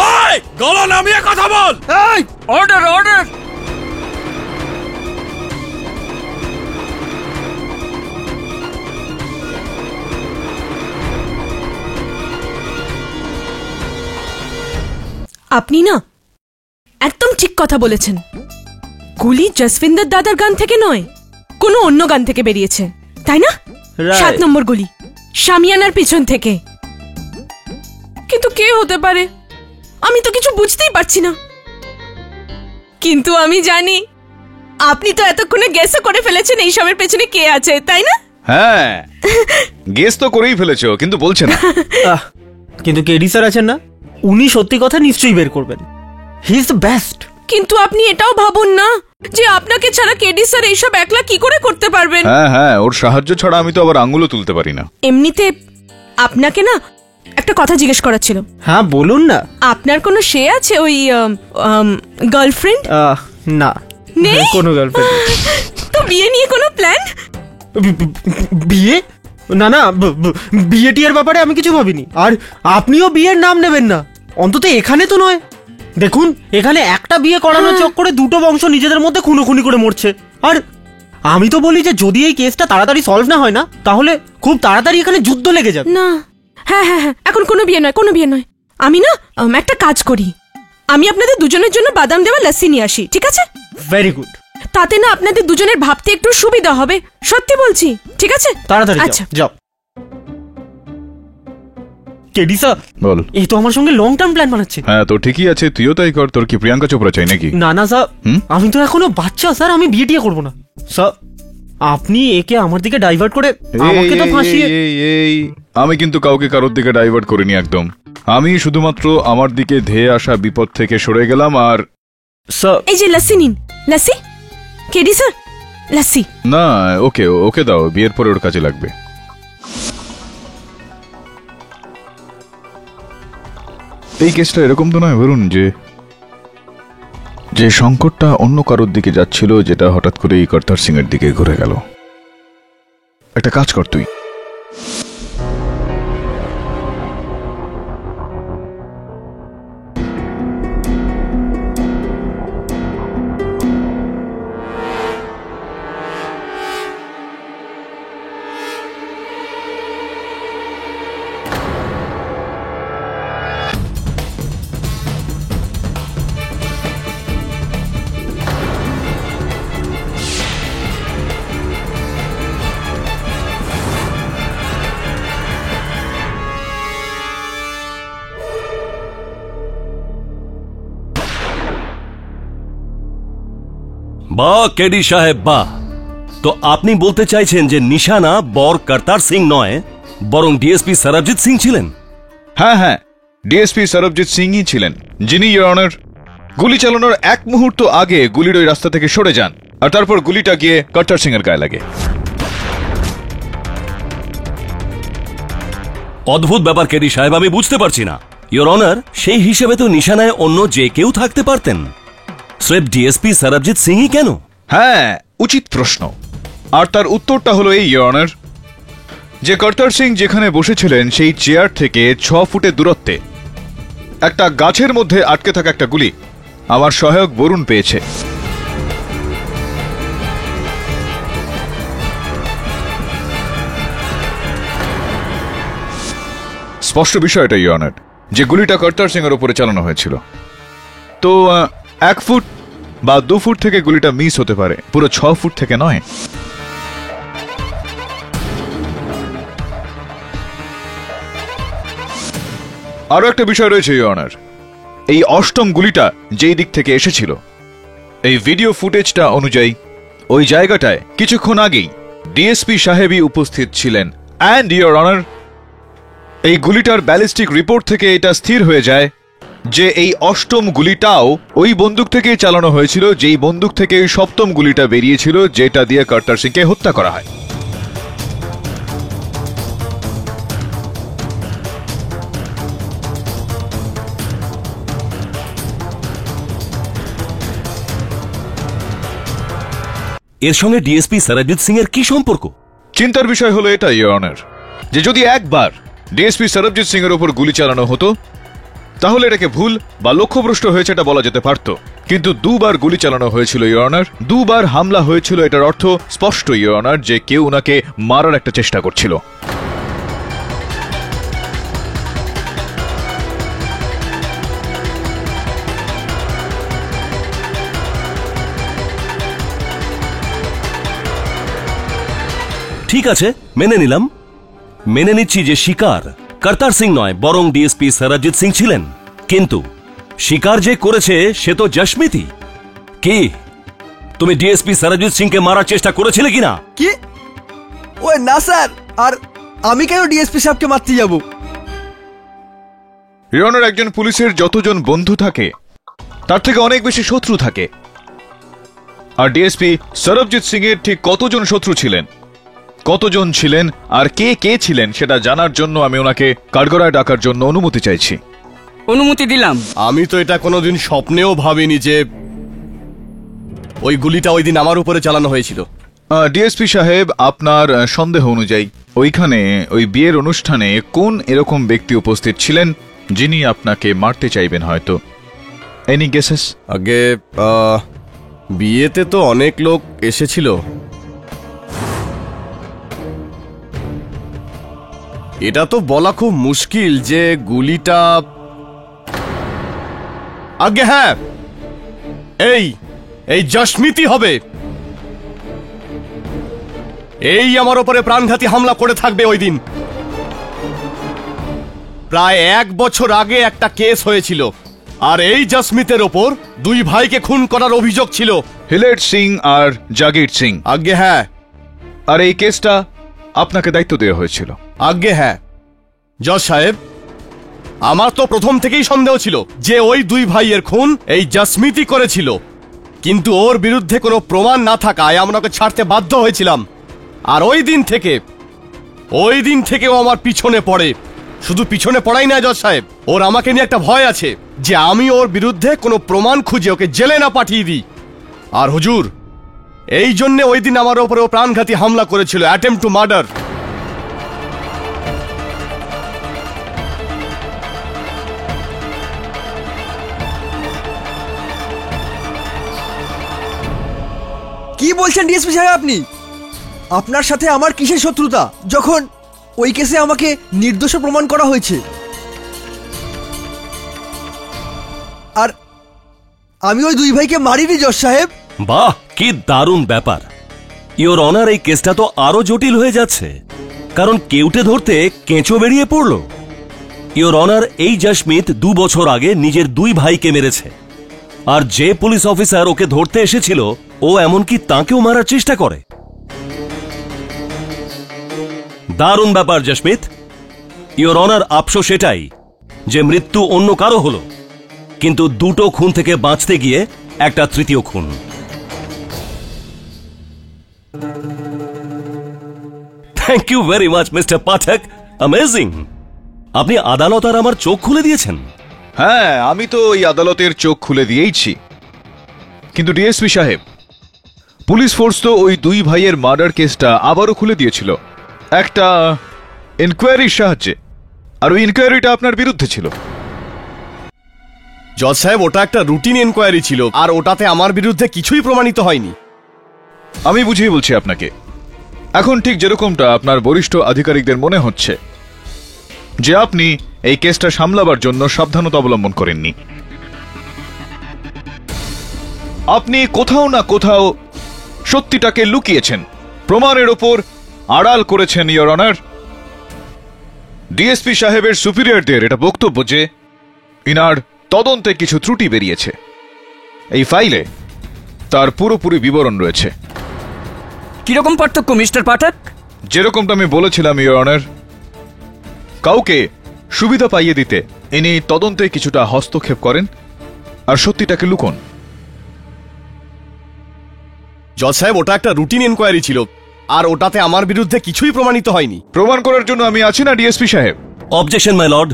ওই গলা নামিয়ে কথা বল। এই অর্ডার, অর্ডার। আপনি না একদম ঠিক কথা বলেছেন। গুলি জসভিন্দর দাদার গান থেকে নয়, কোনো অন্য গান থেকে বেরিয়েছে, তাই না? 7 নম্বর গুলি শামিয়ানার পিছন থেকে। কিন্তু কে হতে পারে আমি তো কিছু বুঝতেই পারছি না। কিন্তু আমি জানি আপনি তো এতক্ষণে গেসও করে ফেলেছেন এই সবের পেছনে কে আছে, তাই না? হ্যাঁ, গেস তো করেই ফেলেছো, কিন্তু বলছে না। কিন্তু কেডি স্যার আছেন না, উনি সত্যি কথা নিশ্চয়ই বের করবেন। He is the best. কিন্তু আপনি এটাও ভাবুন না যে আপনাকে ছাড়া কেডি স্যার এইসব একলা কি করে করতে পারবেন। হ্যাঁ হ্যাঁ, ওর সাহায্য ছাড়া আমি তো আবার আঙুলও তুলতে পারি না। এমনিতে আপনাকে না একটা কথা জিজ্ঞেস করার ছিল। হ্যাঁ বলুন না। আপনার কোনো সে আছে ওই গার্লফ্রেন্ড? না, নেই কোনো গার্লফ্রেন্ড। তো বিয়ে নিয়ে কোনো প্ল্যান? বিয়ে? না না, বিয়ে টিয়ের ব্যাপারে আমি কিছু ভাবিনি। আর আপনিও বিয়ের নাম নেবেন না, অন্তত এখানে তো নয়। দেখুন, এখানে একটা বিয়ে করানোর চক্করে দুটো বংশ নিজেদের মধ্যে খুনোখুনি করে মরছে। আর আমি তো বলি যে যদি এই কেসটা তাড়াতাড়ি সলভ না হয় না, তাহলে খুব তাড়াতাড়ি এখানে যুদ্ধ লেগে যাবে। না, হ্যাঁ হ্যাঁ হ্যাঁ, এখন কোনো বিয়ে নয়, কোনো বিয়ে নয়। আমি না একটা কাজ করি, আমি আপনাদের দুজনের জন্য বাদাম দেওয়া লস্যি নিয়ে আসি, ঠিক আছে? Very good. তাতে না আপনাদের দুজনের ভাবতে একটু সুবিধা হবে, সত্যি বলছি, ঠিক আছে? তাড়াতাড়ি আচ্ছা যাও। কেডি স্যার, বল। এই তো আমার সঙ্গে লং টার্ম প্ল্যান বানাচ্ছে। হ্যাঁ, তো ঠিকই আছে, তুইও তাই কর। তোর কি প্রিয়াঙ্কা চোপড়া চাই নাকি? না না স্যার, আমি তো এখনো বাচ্চা স্যার, আমি বিয়ে টিয়ে করবো না স্যার। আপনি একে আমার দিকে ডাইভার্ট করে আমাকে তো ফাঁসিয়ে। আমি কিন্তু কাউকে কারোর দিকে ডাইভার্ট করিনি একদম। আমি শুধুমাত্র আমার দিকে ধেয়ে আসা বিপদ থেকে সরে গেলাম। আর স্যার, এই যে লস্যি নিন, লস্যি। KD sir, lassi. না, ওকে ওকে দাও, বিয়ের পরে ওর কাজে লাগবে। এই কেসটা এরকম তো নয় বরুণ, যে সংকটটা অন্য কারোর দিকে যাচ্ছিল, যেটা হঠাৎ করে এই কর্তার সিং এর দিকে ঘুরে গেল। একটা কাজ কর তুই, বাহ কেডি সাহেব বাহ। তো আপনি বলতে চাইছেন যে নিশানা বর কর্তার সিং নয়, বরং ডিএসপি সরবজিৎ সিং ছিলেন? হ্যাঁ হ্যাঁ, ডিএসপি সরবজিৎ সিংই ছিলেন, যিনি ইওর অনার গুলি চালানোর এক মুহূর্ত আগে গুলির ওই রাস্তা থেকে সরে যান, আর তারপর গুলিটা গিয়ে কর্তার সিং এর গায়ে লাগে। অদ্ভুত ব্যাপার কেডি সাহেব, আমি বুঝতে পারছি না। ইওর অনার, সেই হিসেবে তো নিশানায় অন্য যে কেউ থাকতে পারতেন, স্রেফ ডিএসপি সরবজিৎ সিংই কেন? হ্যাঁ, উচিত প্রশ্ন। আর তার উত্তরটা হলো এই ইওর অনার, যে কর্তার সিং যেখানে বসেছিলেন সেই চেয়ার থেকে 6 ফুটের দূরত্বে একটা গাছের মধ্যে আটকে থাকা একটা গুলি আমার সহায়ক বরুণ পেয়েছে। স্পষ্ট বিষয়টা ইওর অনার, যে গুলিটা কর্তার সিং এর উপরে চালানো হয়েছিল। তো 1 ফুট বা 2 ফুট থেকে গুলিটা মিস হতে পারে, পুরো 6 ফুট থেকে নয়। আরো একটা বিষয় রয়েছে ইওর অনার, এই অষ্টম গুলিটা যেই দিক থেকে এসেছিল, এই ভিডিও ফুটেজটা অনুযায়ী ওই জায়গাটায় কিছুক্ষণ আগেই ডিএসপি সাহেবই উপস্থিত ছিলেন। অ্যান্ড ইওর অনার, এই গুলিটার ব্যালিস্টিক রিপোর্ট থেকে এটা স্থির হয়ে যায় যে এই অষ্টম গুলিটাও ওই বন্দুক থেকেই চালানো হয়েছিল, যেই বন্দুক থেকে ওই সপ্তম গুলিটা বেরিয়েছিল, যেটা দিয়ে কর্তার সিংকে হত্যা করা হয়। এর সঙ্গে ডিএসপি সরবজিৎ সিং এর কি সম্পর্ক? চিন্তার বিষয় হলো এটা ইওর অনার, যে যদি একবার ডিএসপি সরবজিৎ সিং এর উপর গুলি চালানো হতো, তাহলে এটাকে ভুল বা লক্ষ্যভ্রষ্ট হয়েছে এটা বলা যেতে পারত। কিন্তু 2 বার গুলি চালানো হয়েছিল ইওর অনার, 2 বার হামলা হয়েছিল, এটার অর্থ স্পষ্ট ইওর অনার, যে কেউ ওনাকে মারার একটা চেষ্টা করছিল। ঠিক আছে, মেনে নিলাম, মেনে নিচ্ছি যে শিকার কর্তার সিং নয় বরং ডিএসপি সরবজিৎ সিং ছিলেন। কিন্তু শিকার যে করেছে সে তো জশমিতি। কি তুমি ডিএসপি সরবজিৎ সিংকে মারার চেষ্টা করেছিলে কিনা? কি? ওই না স্যার, আর আমি কেন ডিএসপি সাহেবকে মারতে যাব? ইওর অনার, একজন পুলিশের যতজন বন্ধু থাকে তার থেকে অনেক বেশি শত্রু থাকে। আর ডিএসপি সরবজিৎ সিং এর ঠিক কতজন শত্রু ছিলেন, কতজন ছিলেন আর কে কে ছিলেন সেটা জানার জন্য আমি ওনাকে কাঠগড়ায় ডাকার জন্য অনুমতি চাইছি। অনুমতি দিলাম। আমি তো এটা কোনোদিন স্বপ্নেও ভাবিনি যে ওই গুলিটা ওই দিন আমার উপরে চালানো হয়েছিল। ডিএসপি সাহেব, আপনার সন্দেহ অনুযায়ী ওইখানে ওই বিয়ের অনুষ্ঠানে কোন এরকম ব্যক্তি উপস্থিত ছিলেন যিনি আপনাকে মারতে চাইবেন হয়তো? Any guesses? আগে বিয়েতে তো অনেক লোক এসেছিল। এটা তো বলা খুব মুশকিল যে গুলিটা, আগে হ্যাঁ এই জশমিতই হবে। এই আমার ওপরে প্রাণঘাতী হামলা করে থাকবে ওই দিন। প্রায় 1 বছর আগে একটা কেস হয়েছিল, আর এই জসমিতের ওপর 2 ভাইকে খুন করার অভিযোগ ছিল, হিলেট সিং আর জাগির সিং। আগে হ্যাঁ। আর এই কেসটা আপনাকে দায়িত্ব দেওয়া হয়েছিল? আগে হ্যাঁ। জজ সাহেব, আমার তো প্রথম থেকেই সন্দেহ ছিল যে ওই 2 ভাইয়ের খুন এই জসমিতই করেছিল, কিন্তু ওর বিরুদ্ধে কোনো প্রমাণ না থাকায় আমরা ওকে ছাড়তে বাধ্য হয়েছিলাম। আর ওই দিন থেকে ও আমার পিছনে পড়ে। শুধু পিছনে পড়াই না জজ সাহেব, ওর আমাকে নিয়ে একটা ভয় আছে যে আমি ওর বিরুদ্ধে কোনো প্রমাণ খুঁজে ওকে জেলে না পাঠিয়ে দিই। আর হুজুর, এই জন্য ওই দিন আমার ওপরে ও প্রাণঘাতী হামলা করেছিল, অ্যাটেম্পট টু মার্ডার। কি বলছেন ডিএসপি সাহেব আপনি? আপনার সাথে আমার কিসের শত্রুতা যখন ওই কেসে আমাকে নির্দোষ প্রমাণ করা হয়েছে? আর আমি ওই 2 ভাইকে মারিনি জজ সাহেব। বাহ, কি দারুণ ব্যাপার। ইওর অনার, এই কেসটা তো আরো জটিল হয়ে যাচ্ছে, কারণ কেউটে ধরতে কেঁচো বেরিয়ে পড়ল। ইওর অনার, এই জশমিত 2 বছর আগে নিজের 2 ভাইকে মেরেছে, আর যে পুলিশ অফিসার ওকে ধরতে এসেছিল ও এমনকি তাকেও মারার চেষ্টা করে। দারুণ ব্যাপার জশমিত। ইওর অনার, আফসোস এটাই যে মৃত্যু অন্য কারো হলো, কিন্তু 2টো খুন থেকে বাঁচতে গিয়ে একটা 3য় খুন। Thank you very much mister Pathak, amazing. আপনি আদালত আর আমার চোখ খুলে দিয়েছেন। হ্যাঁ, আমি তো এই আদালতের চোখ খুলে দিয়েইছি, কিন্তু ডিএসপি সাহেব, পুলিশ ফোর্স তো ওই 2 ভাইয়ের মার্ডার কেসটা আবারও খুলে দিয়েছিল একটা ইনকোয়ারির সাহায্যে, আর ওই ইনকোয়ারিটা আপনার বিরুদ্ধে ছিল। জজ সাহেব, ওটা একটা রুটিন এনকোয়ারি ছিল, আর ওটাতে আমার বিরুদ্ধে কিছুই প্রমাণিত হয়নি। আমি বুঝিয়ে বলছি আপনাকে, এখন ঠিক যেরকমটা আপনার বরিষ্ঠ আধিকারিকদের মনে হচ্ছে যে আপনি এই কেসটা সামলাবার জন্য সাবধানতা অবলম্বন করেননি, আপনি কোথাও না কোথাও সত্যিটাকে লুকিয়েছেন, প্রমাণের ওপর আড়াল করেছেন। ইওর অনার, ডিএসপি সাহেবের সুপিরিয়রদের এটা বক্তব্য যে ইনার তদন্তে কিছু ত্রুটি বেরিয়েছে। এই ফাইলে তার পুরোপুরি বিবরণ রয়েছে। কিরকম পার্থক্য মিস্টার পাঠক? যেরকমটা আমি বলেছিলাম ইওর অনার, কাউকে সুবিধা পাইয়ে দিতে ইনি তদন্তে কিছুটা হস্তক্ষেপ করেন আর সত্যিটাকে লুকোন। জজ সাহেব, ওটা একটা রুটিন এনকোয়ারি ছিল, আর ওটাতে আমার বিরুদ্ধে কিছুই প্রমাণিত হয়নি। প্রমাণ করার জন্য আমি আছি না ডিএসপি সাহেব। Objection my lord.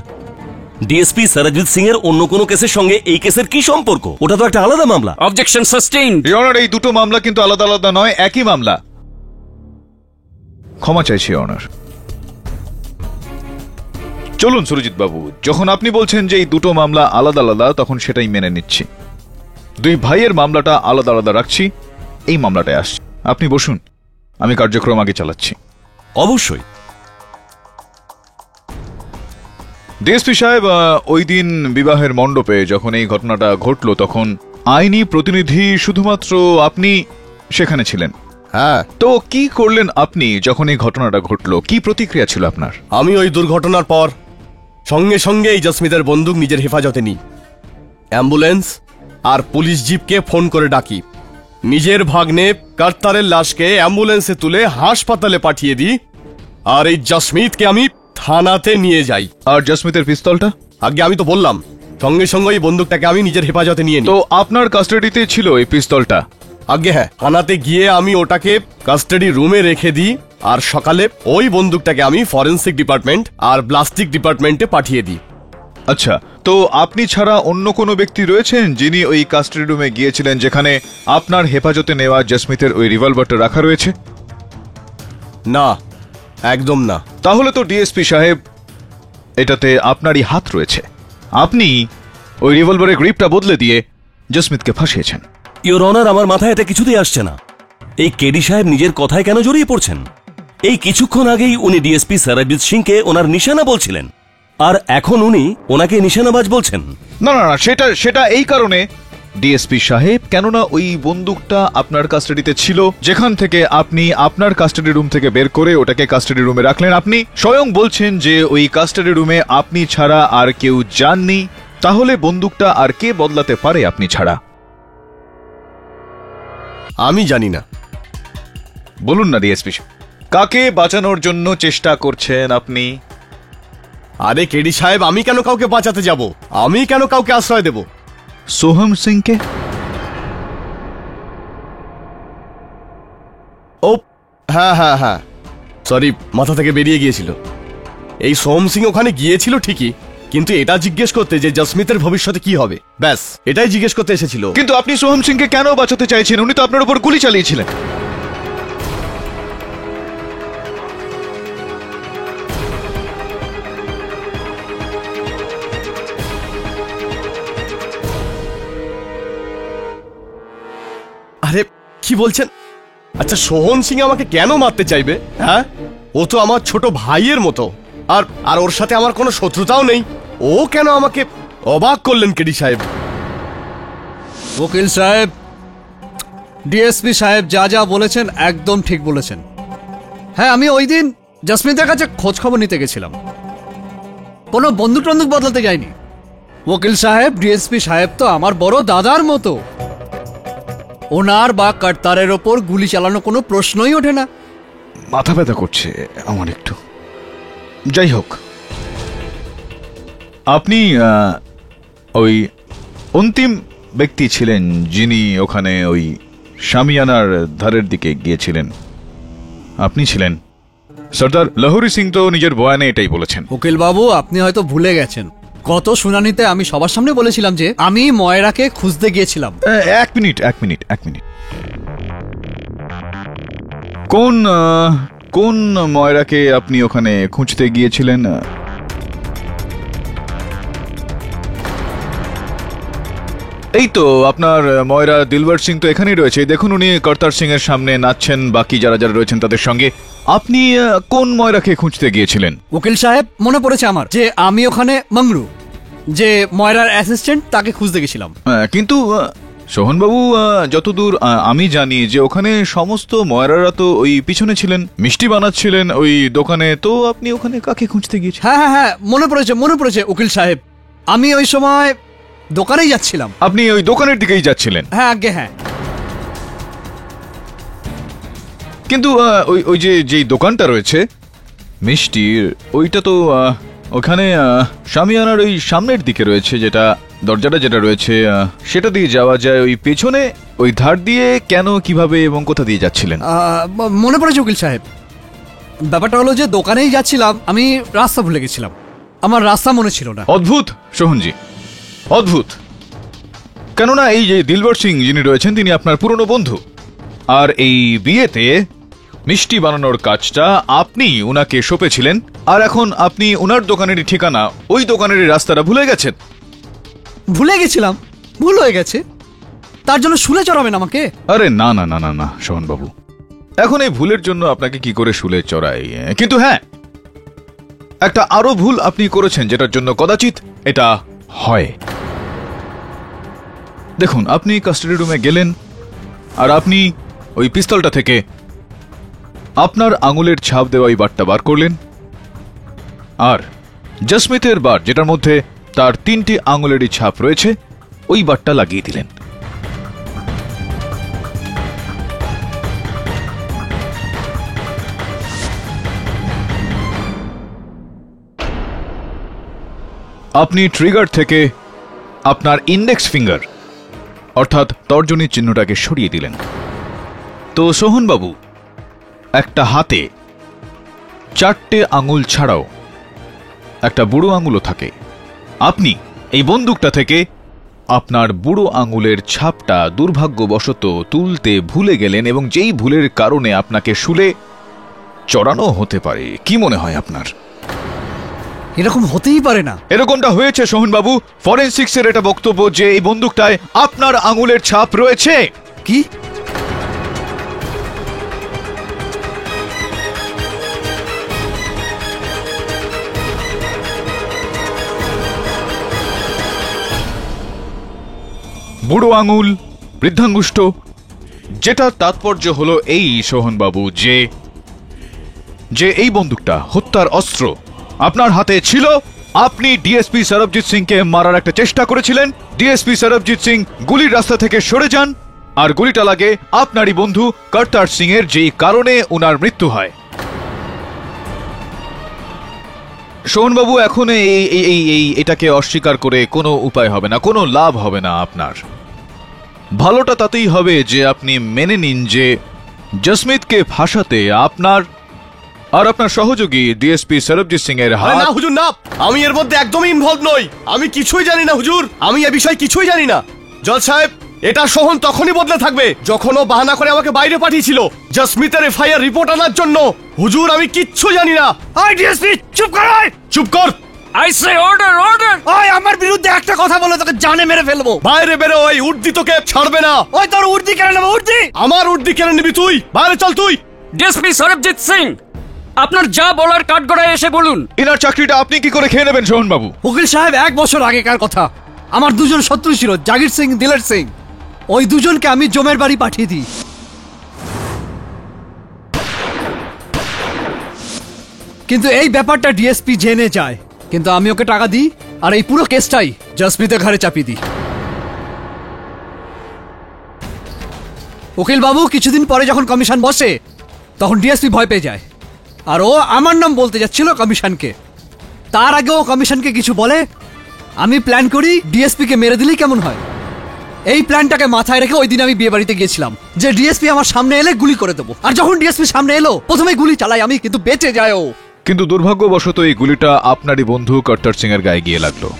DSP Sarajit Singh এর অন্য কোনো কেসের সঙ্গে এই কেসের কি সম্পর্ক? ওটা তো একটা আলাদা মামলা। Objection sustained. ইওর অনার, এই 2টো মামলা কিন্তু আলাদা আলাদা নয়, একই মামলা। ক্ষমা চাইছি অনার। চলুন সুরজিৎ বাবু, যখন আপনি বলছেন যে এই 2টো মামলা আলাদা আলাদা, তখন সেটাই মেনে নিচ্ছি। 2 ভাইয়ের মামলাটা আলাদা আলাদা রাখছি, এই মামলাটায় আসছি। আপনি বসুন, আমি কার্যক্রম আগে চালাচ্ছি। অবশ্যই। ডিএসপি সাহেব, ওই দিন বিবাহের মণ্ডপে যখন এই ঘটনাটা ঘটলো, তখন আইনি প্রতিনিধি শুধুমাত্র আপনি সেখানে ছিলেন। হ্যাঁ। তো কি করলেন আপনি যখন এই ঘটনাটা ঘটলো? কি প্রতিক্রিয়া ছিল আপনার? আমি ওই দুর্ঘটনার পর সঙ্গে সঙ্গে এই জসমিতের বন্দুক নিজের হেফাজতে নিই, অ্যাম্বুলেন্স আর পুলিশ জিপকে ফোন করে ডাকি, নিজের ভাগ্নে কার্তারের লাশকে অ্যাম্বুলেন্সে তুলে হাসপাতালে পাঠিয়ে দিই, আর এই জসমিতকে আমি থানাতে নিয়ে যাই। আর জসমিতের পিস্তলটা? আগে আমি তো বললাম, সঙ্গে সঙ্গে এই বন্দুকটাকে আমি নিজের হেফাজতে নিয়ে নিই। তো আপনার কাস্টাডিতে ছিল এই পিস্তলটা? আগে হ্যাঁ, থানাতে গিয়ে আমি ওটাকে কাস্টাডি রুমে রেখে দিই, আর সকালে ওই বন্দুকটাকে আমি ফরেন্সিক ডিপার্টমেন্ট আর ব্লাস্টিক ডিপার্টমেন্টে পাঠিয়ে দিই। আচ্ছা, তো আপনি ছাড়া অন্য কোনো ব্যক্তি রয়েছেন যিনি ওই কাস্টাডি রুমে গিয়েছিলেন যেখানে আপনার হেফাজতে নেওয়া জসমিতের ওই রিভলভারটা রাখা রয়েছে? না, একদম না। তাহলে তো ডিএসপি সাহেব, এটাতে আপনারই হাত রয়েছে। আপনি ওই রিভলভারের গ্রিপটা বদলে দিয়ে জসমিতকে ফাঁসিয়েছেন। ইওর অনার, আমার মাথায় এটা কিছুতেই আসছে না। এই কেডি সাহেব নিজের কথায় কেন জড়িয়ে পড়ছেন? এই কিছুক্ষণ আগেই উনি ডিএসপি সরবজিৎ সিংকে ওনার নিশানা বলছিলেন, আর এখন উনি ওনাকে নিশানাবাজ বলছেন। না না না, সেটা এই কারণে ডিএসপি সাহেব, কেননা ওই বন্দুকটা আপনার কাস্টাডিতে ছিল, যেখান থেকে আপনি আপনার কাস্টাডি রুম থেকে বের করে ওটাকে কাস্টাডি রুমে রাখলেন। আপনি স্বয়ং বলছেন যে ওই কাস্টাডি রুমে আপনি ছাড়া আর কেউ যাননি। তাহলে বন্দুকটা আর কে বদলাতে পারে আপনি ছাড়া? আমি জানি না। বলুন না ডিএসপি, কাকে বাঁচানোর জন্য চেষ্টা করছেন আপনি? আরে কেডি সাহেব, আমি কেন কাউকে বাঁচাতে যাব? আমি কেন কাউকে আশ্রয় দেব? সোহম সিংকে। ও হ্যাঁ হ্যাঁ হ্যাঁ, সরি, মাথা থেকে বেরিয়ে গিয়েছিল। এই সোহম সিং ওখানে গিয়েছিল ঠিকই, কিন্তু এটা জিজ্ঞেস করতে যে জসমিতের ভবিষ্যতে কি হবে, ব্যাস এটাই জিজ্ঞেস করতে এসেছিল। কিন্তু আপনি সোহম সিংকে কেন বাঁচাতে চাইছেন? উনি তো আপনার উপর গুলি চালিয়েছিলেন। আরে কি বলছেন? আচ্ছা, সোহন সিং আমাকে কেন মারতে চাইবে? হ্যাঁ, ও তো আমার ছোট ভাইয়ের মতো, আর ওর সাথে আমার কোনো শত্রুতাও নেই। ও কেন আমাকে? অবাক করলেন কেডি সাহেব। উকিল সাহেব, ডিএসপি সাহেব যা যা বলেছেন একদম ঠিক বলেছেন। হ্যাঁ, আমি ওই দিন জসমিতের কাছে খোঁজ খবর নিতে গেছিলাম, কোনো বন্দুক টন্দুক বদলাতে যাইনি। উকিল সাহেব, ডিএসপি সাহেব তো আমার বড় দাদার মতো। ওনার বা কার্তারের ওপর গুলি চালানো কোনো প্রশ্নই ওঠে না। মাথা ব্যথা করছে আমার একটু। যাই হোক, আপনি ওই অন্তিম ব্যক্তি ছিলেন যিনি ওখানে ওই শামিয়ানার ধারের দিকে গিয়েছিলেন। আপনি ছিলেন। সর্দার লাহোরি সিং তো নিজের বয়ানে এটাই বলেছেন। উকিল বাবু, আপনি হয়তো ভুলে গেছেন, গত শুনানিতে আমি সবার সামনে বলেছিলাম যে আমি ময়রাকে খুঁজতে গিয়েছিলাম। এক মিনিট। কোন ময়রাকে আপনি ওখানে খুঁজতে গিয়েছিলেন? এই তো আপনার ময়রা দিলবার সিং তো এখানেই রয়েছে। দেখুন, উনি কর্তার সিং এর সামনে নাচছেন বাকি যারা যারা রয়েছেন তাদের সঙ্গে। আপনি কোন ময়রাকে খুঁজতে গিয়েছিলেন? উকিল সাহেব, মনে পড়েছে আমার যে আমি ওখানে মংরু, যে ময়রার অ্যাসিস্ট্যান্ট, তাকে খুঁজতে গেছিলাম। কিন্তু সোহনবাবু, যতদূর আমি জানি যে ওখানে সমস্ত ময়রারা তো ওই পিছনে ছিলেন, মিষ্টি বানাচ্ছিলেন ওই দোকানে। তো আপনি ওখানে কাকে খুঁজতে গিয়েছেন? হ্যাঁ, মনে পড়েছে উকিল সাহেব, আমি ওই সময় দোকানেই যাচ্ছিলাম। আপনি ওই দোকানের দিকেই যাচ্ছিলেন? হ্যাঁ আগে, হ্যাঁ। কিন্তু ওই যে দোকানটা রয়েছে মিষ্টির, ওইটা তো ওখানে শামিয়ানার ওই সামনের দিকে রয়েছে, যেটা দরজাটা যেটা রয়েছে সেটা দিয়ে যাওয়া যায়। ওই পেছনে ওই ধার দিয়ে কেন, কিভাবে এবং কোথা দিয়ে যাচ্ছিলেন? মনে পড়েছে উকিল সাহেব, ব্যাপারটা হলো যে দোকানেই যাচ্ছিলাম, আমি রাস্তা ভুলে গেছিলাম, আমার রাস্তা মনে ছিল না। অদ্ভুত সোহনজি, অদ্ভুত। কেননা এই যে দিলবার সিং যিনি রয়েছেন তিনি আপনার পুরনো বন্ধু, আর এই বিয়েতে মিষ্টি বানানোর কাজটা আপনি উনাকে সঁপেছিলেন, আর এখন আপনি উনার দোকানের ঠিকানা, ওই দোকানের রাস্তাটা ভুলে গেছেন। ভুলে গেছিলাম, ভুল হয়ে গেছে, তার জন্য শুলে চড়াবেন আমাকে? আরে না না না না না সোহনবাবু, এখন এই ভুলের জন্য আপনাকে কি করে শুলে চড়াই? কিন্তু হ্যাঁ, একটা আরো ভুল আপনি করেছেন যেটার জন্য কদাচিৎ এটা হয়। দেখুন, আপনি কাস্টাডি রুমে গেলেন আর আপনি ওই পিস্তলটা থেকে আপনার আঙুলের ছাপ দেওয়া ওই বারটা বার করলেন, আর জসমিতের বার যেটার মধ্যে তার 3টি আঙুলেরই ছাপ রয়েছে ওই বারটা লাগিয়ে দিলেন। আপনি ট্রিগার থেকে আপনার ইন্ডেক্স ফিঙ্গার অর্থাৎ তর্জনীর চিহ্নটাকে সরিয়ে দিলেন। তো সোহনবাবু, একটা হাতে 4টে আঙুল ছাড়াও একটা বুড়ো আঙুলও থাকে, আপনি এই বন্দুকটা থেকে আপনার বুড়ো আঙুলের ছাপটা দুর্ভাগ্যবশত তুলতে ভুলে গেলেন এবং যেই ভুলের কারণে আপনাকে শুলে চড়ানো হতে পারে। কি মনে হয় আপনার? এরকম হতেই পারে না। এরকমটা হয়েছে সোহনবাবু। ফরেনসিক্সের এটা বক্তব্য যে এই বন্দুকটায় আপনার আঙুলের ছাপ রয়েছে। কি? বুড়ো আঙুল, বৃদ্ধাঙ্গুষ্ঠ, যেটা তাৎপর্য হলো এই সোহনবাবু যে এই বন্দুকটা হত্যার অস্ত্র আপনার হাতে ছিল। আপনি ডিএসপি সরবজিৎ সিংকে মারার একটা চেষ্টা করেছিলেন। ডিএসপি সরবজিৎ সিং গুলির রাস্তা থেকে সরে যান আর গুলিটা লাগে আপনারই বন্ধু কর্তার সিং এর, যেই কারণে ওনার মৃত্যু হয়। সোহনবাবু, এখন এটাকে অস্বীকার করে কোনো উপায় হবে না, কোনো লাভ হবে না আপনার। ভালোটা তাতেই হবে যে আপনি মেনে নিন যে জসমিতকে ফাঁসাতে আপনার আর আপনার সহযোগী ডিএসপি সরবজিৎ সিং এর হাত। না হুজুর, না, আমি এর মধ্যে একদমই ইনভলভ নই। আমি কিছুই জানি না হুজুর, আমি এ বিষয়ে কিছুই জানি না। জজ সাহেব, এটা সোহন তখনই বদলে থাকবে যখন ও বাহানা করে আমাকে বাইরে পাঠিয়েছিল জসমিতের এফআইআর রিপোর্ট আনার জন্য। হুজুর, আমি কিচ্ছু জানি না। আই ডিএসপি, চুপ কর। চুপ কর। I say order, order. ওই আমার বিরুদ্ধে একটা কথা বলে তোকে জানে মেরে ফেলবো। বাইরে বেরো, ওই উর্দি তোকে ছাড়বে না। ওই তোর উর্দি কেন নেবো? উর্দি? আমার উর্দি কেন নিবি তুই? বাইরে চল তুই। ডিএসপি সরবজিৎ সিং, আপনার যা বলার কাঠগড়ায় এসে বলুন। এনার চাকরিটা আপনি কি করে খেয়ে নেবেন সোহনবাবু? উকিল সাহেব, 1 বছর আগেকার কথা। আমার দুজন শত্রু ছিল, জাগির সিং, দিলের সিং। ওই দুজনকে আমি জমের বাড়ি পাঠিয়ে দিই। কিন্তু এই ব্যাপারটা ডিএসপি জেনে যায়, কিন্তু আমি ওকে টাকা দিই আর এই পুরো কেসটাই জসমিতের ঘাড়ে চাপিয়ে দিই। উকিল বাবু, কিছুদিন পরে যখন কমিশন বসে তখন ডিএসপি ভয় পেয়ে যায় আর ও আমার নাম বলতে যাচ্ছিল কমিশনকে। তার আগে ও কমিশনকে কিছু বলে। আমি প্ল্যান করি ডিএসপি কে মেরে দিলেই কেমন হয়। এই প্ল্যানটাকে মাথায় রেখে ওই দিন আমি বিয়ে বাড়িতে গিয়েছিলাম যে ডিএসপি আমার সামনে এলে গুলি করে দেবো। আর যখন ডিএসপি সামনে এলো প্রথমে গুলি চালাই আমি, কিন্তু বেঁচে যায় ও। কিন্তু দুর্ভাগ্যবশত এই গুলিটা আপনারই বন্ধু কর্তার সিং এর গায়ে গিয়ে লাগলো।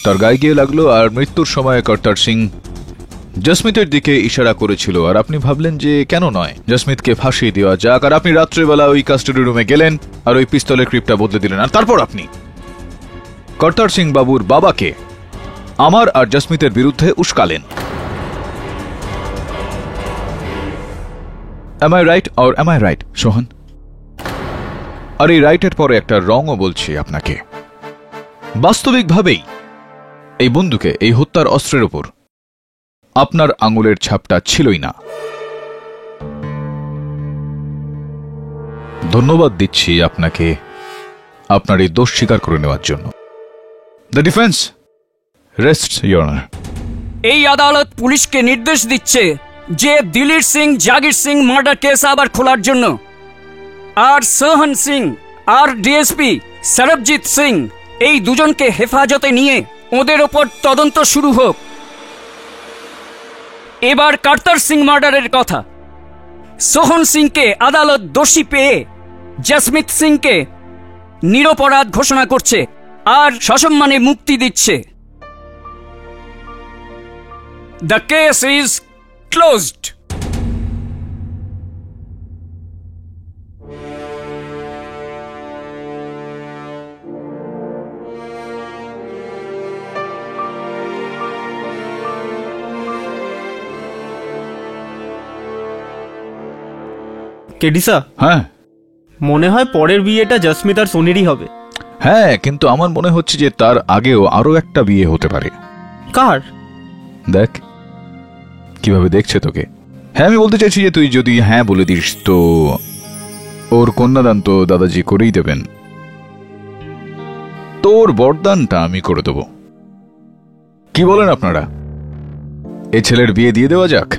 তার গায়ে গিয়ে লাগলো আর মৃত্যুর সময় কর্তার সিং জসমিতের দিকে ইশারা করেছিল আর আপনি ভাবলেন যে কেন নয়, জসমিতকে ফাঁসিয়ে দেওয়া যাক। আর আপনি রাত্রেবেলা ওই কাস্টডি রুমে গেলেন আর ওই পিস্তলের ক্রিপটা বদলে দিলেন। আর তারপর আপনি কর্তার সিং বাবুর বাবাকে আমার আর জসমিতের বিরুদ্ধে উস্কালেন। Am I right or am I right, Sohan? আর এই রাইটের পরে একটা রঙও বলছি আপনাকে। বাস্তবিকভাবেই এই বন্দুকে, এই হত্যার অস্ত্রের উপর আপনার আঙুলের ছাপটা ছিলই না। ধন্যবাদ দিচ্ছি আপনাকে আপনার এই দোষ স্বীকার করে নেওয়ার জন্য। The defence রেস্টস your honour. এই আদালত পুলিশকে নির্দেশ দিচ্ছে যে দিলীর সিং জাগির সিং মার্ডার কেস আবার খোলার জন্য, আর সোহন সিং আর ডিএসপি সরবজিৎ সিং এই দুজনকে হেফাজতে নিয়ে ওদের ওপর তদন্ত শুরু হোক। এবার কর্তার সিং মার্ডারের কথা। সোহন সিংকে আদালত দোষী পেয়ে জসমিত সিংকে নিরপরাধ ঘোষণা করছে আর সসম্মানে মুক্তি দিচ্ছে। The case is closed. কেডিসা, হ্যাঁ, মনে হয় পরের বিয়েটা জসমিত আর সোনিরই হবে। হ্যাঁ, কিন্তু আমার মনে হচ্ছে যে তার আগেও আরো একটা বিয়ে হতে পারে। কার? দেখ কিভাবে দেখছে তোকে। হ্যাঁ, আমি বলতে চাইছি যে তুই যদি হ্যাঁ বলে দিস তো ওর কন্যাদান তো দাদাজি করেই দেবেন। তোর বরদানটা আমি করে দেব। কি বলেন আপনারা, এ ছেলের বিয়ে দিয়ে দেওয়া যাক?